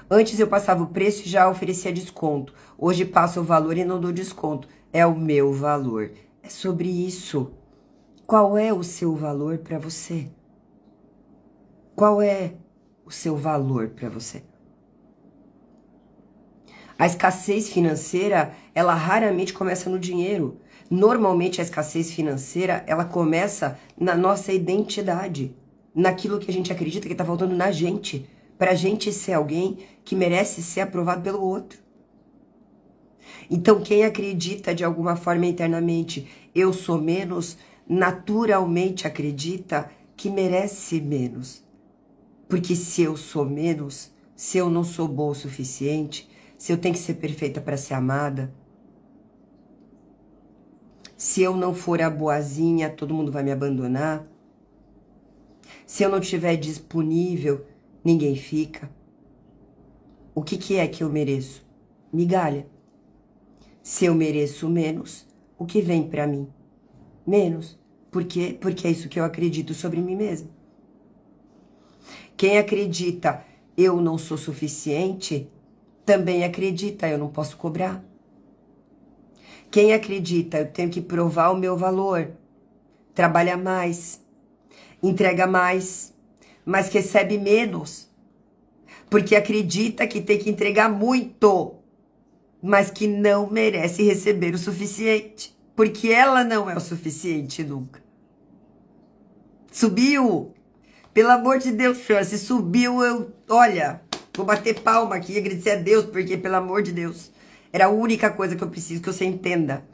Antes eu passava o preço e já oferecia desconto. Hoje passo o valor e não dou desconto. É o meu valor. É sobre isso. Qual é o seu valor para você? Qual é o seu valor para você? A escassez financeira, ela raramente começa no dinheiro. Normalmente a escassez financeira, ela começa na nossa identidade, naquilo que a gente acredita que está faltando na gente, para a gente ser alguém que merece ser aprovado pelo outro. Então quem acredita de alguma forma internamente, eu sou menos, naturalmente acredita que merece menos. Porque se eu sou menos, se eu não sou boa o suficiente, se eu tenho que ser perfeita para ser amada, se eu não for a boazinha, todo mundo vai me abandonar, se eu não estiver disponível, ninguém fica. O que é que eu mereço? Migalha. Se eu mereço menos, o que vem para mim? Menos. Por quê? Porque é isso que eu acredito sobre mim mesmo. Quem acredita eu não sou suficiente, também acredita eu não posso cobrar. Quem acredita eu tenho que provar o meu valor, trabalha mais, entrega mais, mas recebe menos, porque acredita que tem que entregar muito, mas que não merece receber o suficiente, porque ela não é o suficiente nunca. Subiu! Pelo amor de Deus, senhora, se subiu, olha, vou bater palma aqui e agradecer a Deus, porque, pelo amor de Deus, era a única coisa que eu preciso que você entenda.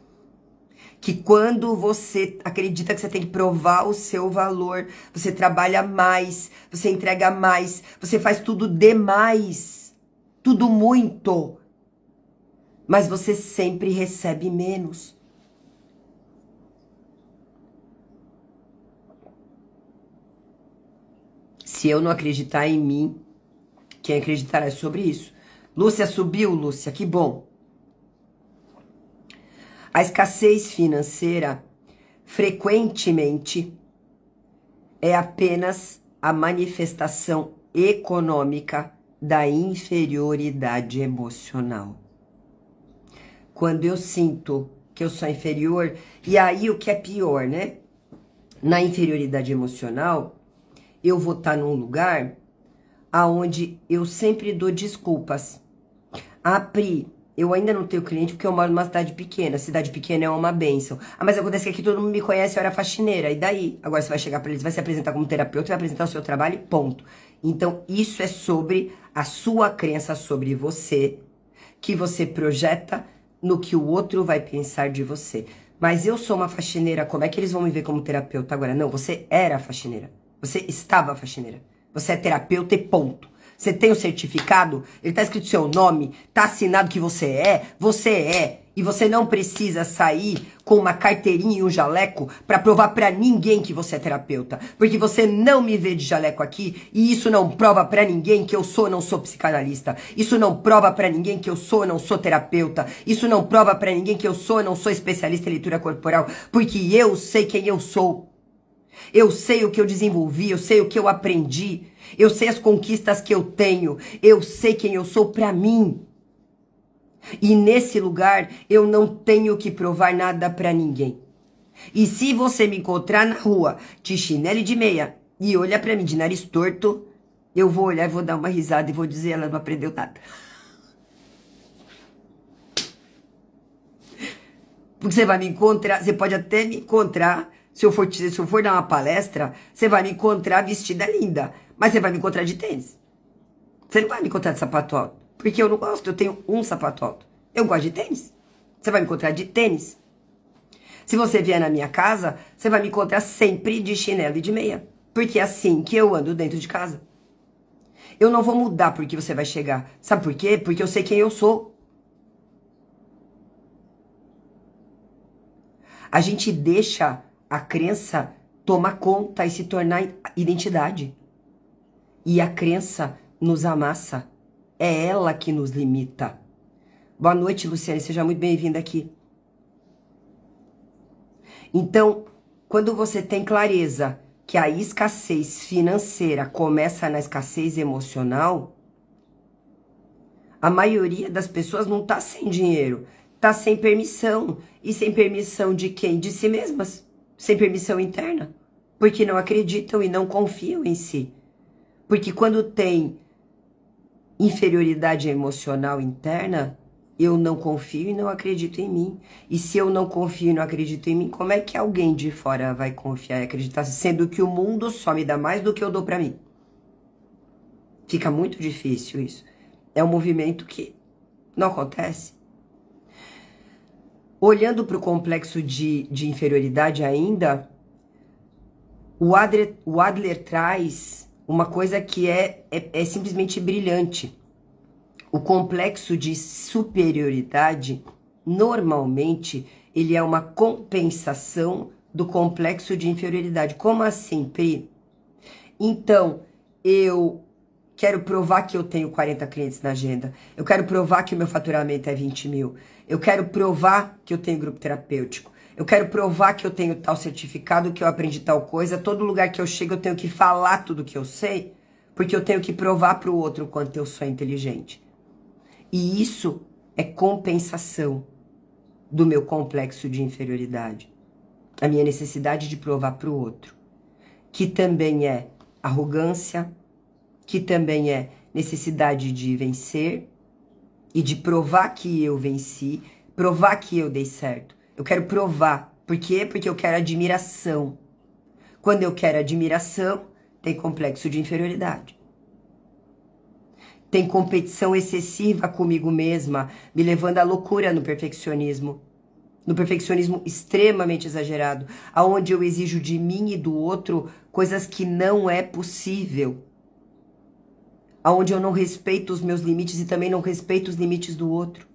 Que quando você acredita que você tem que provar o seu valor, você trabalha mais, você entrega mais, você faz tudo demais, tudo muito, mas você sempre recebe menos. Se eu não acreditar em mim, quem acreditará é sobre isso. Lúcia subiu, Lúcia, que bom. A escassez financeira, frequentemente, é apenas a manifestação econômica da inferioridade emocional. Quando eu sinto que eu sou inferior, e aí o que é pior, né? Na inferioridade emocional, eu vou estar num lugar aonde eu sempre dou desculpas. Ah, Pri, eu ainda não tenho cliente porque eu moro numa cidade pequena. Cidade pequena é uma bênção. Ah, mas acontece que aqui todo mundo me conhece, eu era faxineira. E daí? Agora você vai chegar para eles, vai se apresentar como terapeuta, vai apresentar o seu trabalho e ponto. Então, isso é sobre a sua crença sobre você, que você projeta no que o outro vai pensar de você. Mas eu sou uma faxineira, como é que eles vão me ver como terapeuta agora? Não, você era faxineira. Você estava faxineira. Você é terapeuta e ponto. Você tem o certificado, ele tá escrito seu nome, tá assinado que você é. E você não precisa sair com uma carteirinha e um jaleco pra provar pra ninguém que você é terapeuta. Porque você não me vê de jaleco aqui e isso não prova pra ninguém que eu sou ou não sou psicanalista. Isso não prova pra ninguém que eu sou ou não sou terapeuta. Isso não prova pra ninguém que eu sou ou não sou especialista em leitura corporal. Porque eu sei quem eu sou. Eu sei o que eu desenvolvi, eu sei o que eu aprendi, eu sei as conquistas que eu tenho, eu sei quem eu sou pra mim. E nesse lugar eu não tenho que provar nada pra ninguém. E se você me encontrar na rua de chinelo e de meia e olhar pra mim de nariz torto, eu vou olhar e vou dar uma risada e vou dizer ela não aprendeu nada. Porque você vai me encontrar, você pode até me encontrar. Se eu for dar uma palestra, você vai me encontrar vestida linda. Mas você vai me encontrar de tênis. Você não vai me encontrar de sapato alto. Porque eu não gosto, eu tenho um sapato alto. Eu gosto de tênis. Você vai me encontrar de tênis. Se você vier na minha casa, você vai me encontrar sempre de chinelo e de meia. Porque é assim que eu ando dentro de casa. Eu não vou mudar porque você vai chegar. Sabe por quê? Porque eu sei quem eu sou. A gente deixa a crença tomar conta e se tornar identidade. E a crença nos amassa. É ela que nos limita. Boa noite, Luciane. Seja muito bem-vinda aqui. Então, quando você tem clareza que a escassez financeira começa na escassez emocional, a maioria das pessoas não tá sem dinheiro, tá sem permissão. E sem permissão de quem? De si mesmas. Sem permissão interna. Porque não acreditam e não confiam em si. Porque quando tem inferioridade emocional interna, eu não confio e não acredito em mim. E se eu não confio e não acredito em mim, como é que alguém de fora vai confiar e acreditar, sendo que o mundo só me dá mais do que eu dou pra mim? Fica muito difícil isso. É um movimento que não acontece. Olhando para o complexo de inferioridade ainda, o Adler traz uma coisa que é simplesmente brilhante. O complexo de superioridade, normalmente, ele é uma compensação do complexo de inferioridade. Como assim, Pri? Então, eu quero provar que eu tenho 40 clientes na agenda. Eu quero provar que o meu faturamento é 20 mil. Eu quero provar que eu tenho grupo terapêutico. Eu quero provar que eu tenho tal certificado, que eu aprendi tal coisa. Todo lugar que eu chego eu tenho que falar tudo que eu sei, porque eu tenho que provar para o outro o quanto eu sou inteligente. E isso é compensação do meu complexo de inferioridade. A minha necessidade de provar para o outro. Que também é arrogância, que também é necessidade de vencer e de provar que eu venci, provar que eu dei certo. Eu quero provar. Por quê? Porque eu quero admiração. Quando eu quero admiração, tem complexo de inferioridade. Tem competição excessiva comigo mesma, me levando à loucura no perfeccionismo. No perfeccionismo extremamente exagerado, aonde eu exijo de mim e do outro coisas que não é possível. Aonde eu não respeito os meus limites e também não respeito os limites do outro.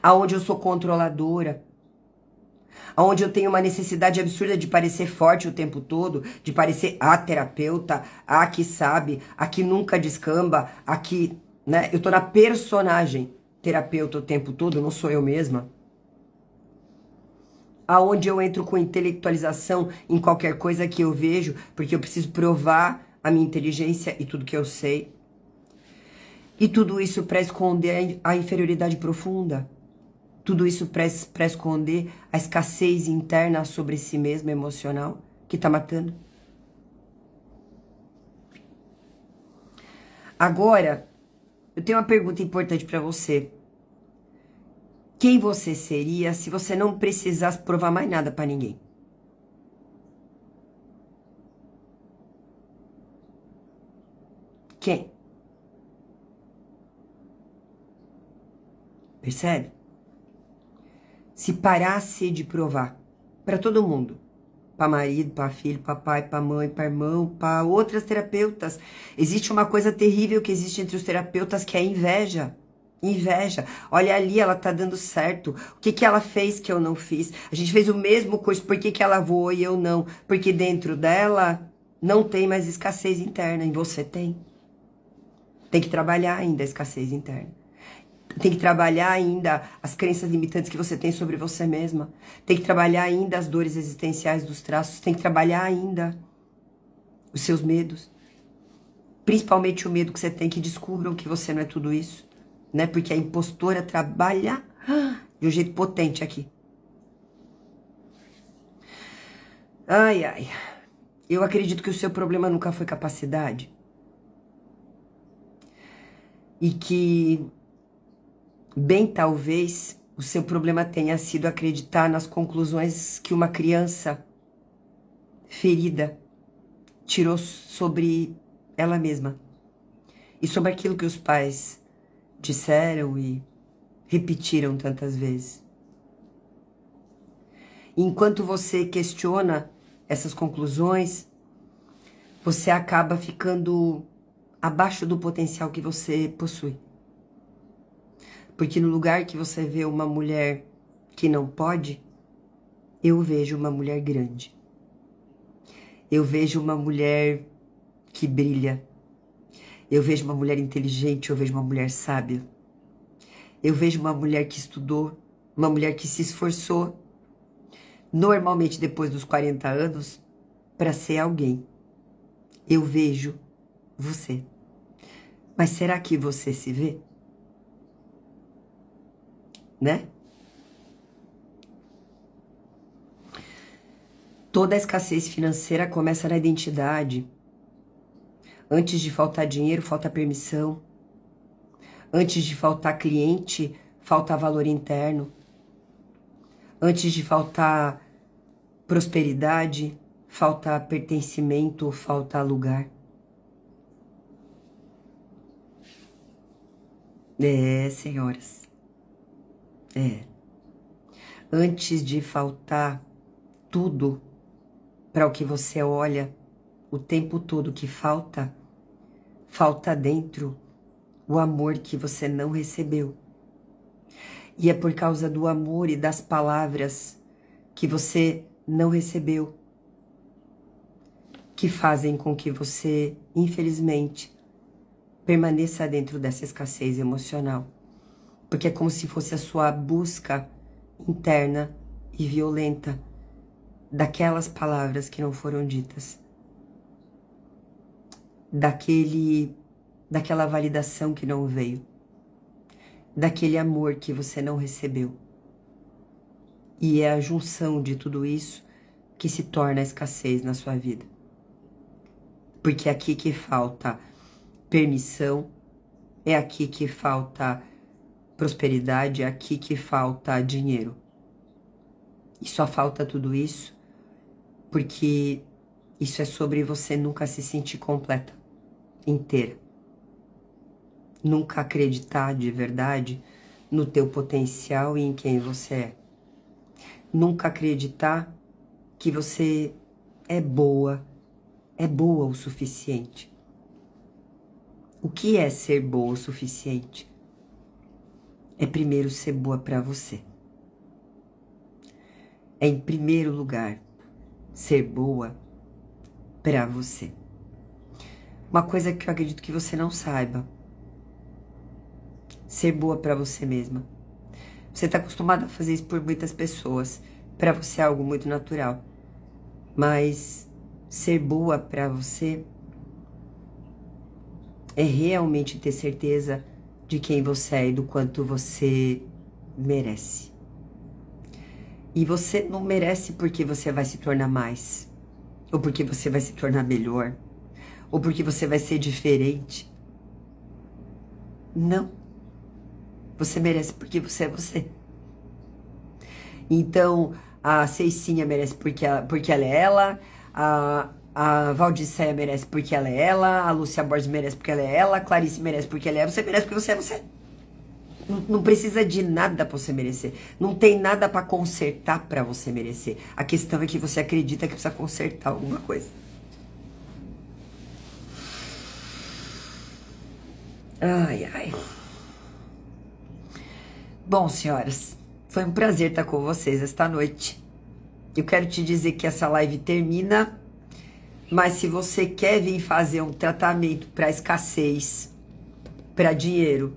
Aonde eu sou controladora. Aonde eu tenho uma necessidade absurda de parecer forte o tempo todo, de parecer a terapeuta, a que sabe, a que nunca descamba, a que, né? Eu tô na personagem terapeuta o tempo todo, não sou eu mesma. Aonde eu entro com intelectualização em qualquer coisa que eu vejo, porque eu preciso provar a minha inteligência e tudo que eu sei. E tudo isso para esconder a inferioridade profunda. Tudo isso para esconder a escassez interna sobre si mesmo, emocional, que tá matando. Agora, eu tenho uma pergunta importante para você. Quem você seria se você não precisasse provar mais nada para ninguém? Quem? Percebe? Se parasse de provar para todo mundo, para marido, para filho, para pai, para mãe, para irmão, para outras terapeutas. Existe uma coisa terrível que existe entre os terapeutas que é a inveja. Inveja. Olha ali, ela tá dando certo. O que que ela fez que eu não fiz? A gente fez o mesmo curso, por que que ela voou e eu não? Porque dentro dela não tem mais escassez interna, em você tem. Tem que trabalhar ainda a escassez interna. Tem que trabalhar ainda as crenças limitantes que você tem sobre você mesma. Tem que trabalhar ainda as dores existenciais dos traços. Tem que trabalhar ainda os seus medos. Principalmente o medo que você tem que descubram que você não é tudo isso. Né? Porque a impostora trabalha de um jeito potente aqui. Ai, ai. Eu acredito que o seu problema nunca foi capacidade. E que, bem talvez, o seu problema tenha sido acreditar nas conclusões que uma criança ferida tirou sobre ela mesma. E sobre aquilo que os pais disseram e repetiram tantas vezes. Enquanto você questiona essas conclusões, você acaba ficando abaixo do potencial que você possui. Porque no lugar que você vê uma mulher que não pode, eu vejo uma mulher grande. Eu vejo uma mulher que brilha. Eu vejo uma mulher inteligente, eu vejo uma mulher sábia. Eu vejo uma mulher que estudou, uma mulher que se esforçou, normalmente depois dos 40 anos, para ser alguém. Eu vejo você. Mas será que você se vê? Né? Toda a escassez financeira começa na identidade. Antes de faltar dinheiro, falta permissão. Antes de faltar cliente, falta valor interno. Antes de faltar prosperidade, falta pertencimento, falta lugar. Senhoras. Antes de faltar tudo para o que você olha o tempo todo que falta, falta dentro o amor que você não recebeu. E é por causa do amor e das palavras que você não recebeu que fazem com que você, infelizmente, permaneça dentro dessa escassez emocional. Porque é como se fosse a sua busca interna e violenta daquelas palavras que não foram ditas. Daquela validação que não veio. Daquele amor que você não recebeu. E é a junção de tudo isso que se torna a escassez na sua vida. Porque é aqui que falta permissão, é aqui que falta prosperidade, é aqui que falta dinheiro. E só falta tudo isso porque isso é sobre você nunca se sentir completa, inteira. Nunca acreditar de verdade no teu potencial e em quem você é. Nunca acreditar que você é boa o suficiente. O que é ser boa o suficiente? É primeiro ser boa pra você. É em primeiro lugar ser boa pra você. Uma coisa que eu acredito que você não saiba. Ser boa pra você mesma. Você tá acostumado a fazer isso por muitas pessoas. Pra você é algo muito natural. Mas ser boa pra você é realmente ter certeza de quem você é e do quanto você merece. E você não merece porque você vai se tornar mais, ou porque você vai se tornar melhor, ou porque você vai ser diferente. Não. Você merece porque você é você. Então, a Ceicinha merece porque ela é ela, a Valdiceia merece porque ela é ela, a Lúcia Borges merece porque ela é ela, a Clarice merece porque ela é ela, você merece porque você é você. Não precisa de nada pra você merecer. Não tem nada pra consertar pra você merecer. A questão é que você acredita que precisa consertar alguma coisa. Ai, ai. Bom, senhoras, foi um prazer estar com vocês esta noite. Eu quero te dizer que essa live termina, mas se você quer vir fazer um tratamento para escassez, para dinheiro,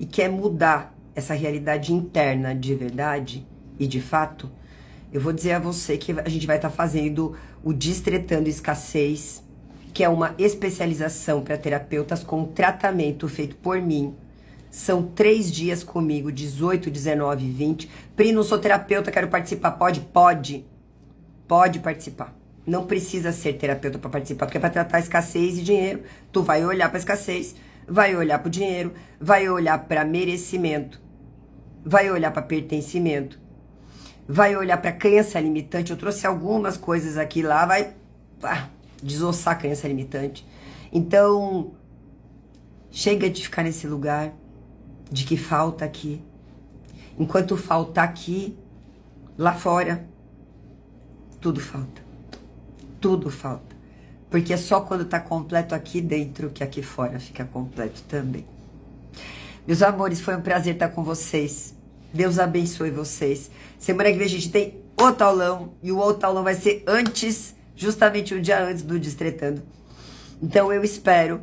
e quer mudar essa realidade interna de verdade e de fato, eu vou dizer a você que a gente vai estar fazendo o Destretando Escassez, que é uma especialização para terapeutas com tratamento feito por mim. São 3 dias comigo, 18, 19 e 20. Pri, não sou terapeuta, quero participar. Pode? Pode. Pode participar. Não precisa ser terapeuta para participar, porque é para tratar escassez e dinheiro. Tu vai olhar para escassez, vai olhar para o dinheiro, vai olhar para merecimento, vai olhar para pertencimento, vai olhar para crença limitante. Eu trouxe algumas coisas aqui lá, vai desossar a crença limitante. Então, chega de ficar nesse lugar de que falta aqui. Enquanto falta aqui, lá fora, tudo falta. Tudo falta. Porque é só quando tá completo aqui dentro que aqui fora fica completo também. Meus amores, foi um prazer estar com vocês. Deus abençoe vocês. Semana que vem a gente tem outro aulão. E o outro aulão vai ser antes, justamente um dia antes do Destretando. Então eu espero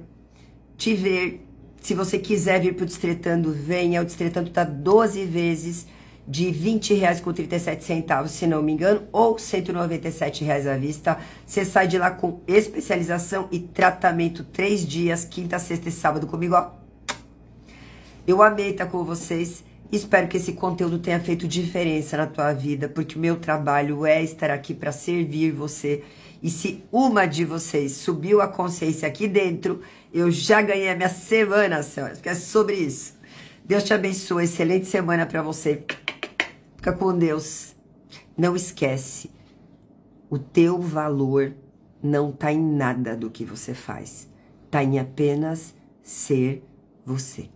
te ver. Se você quiser vir pro Destretando, venha. O Destretando tá 12 vezes de R$20,37, se não me engano, ou R$197 à vista. Você sai de lá com especialização e tratamento 3 dias, quinta, sexta e sábado comigo, ó. Eu amei estar com vocês. Espero que esse conteúdo tenha feito diferença na tua vida, porque o meu trabalho é estar aqui para servir você. E se uma de vocês subiu a consciência aqui dentro, eu já ganhei a minha semana, senhoras, porque é sobre isso. Deus te abençoe, excelente semana para você. Fica com Deus. Não esquece, o teu valor não tá em nada do que você faz. Tá em apenas ser você.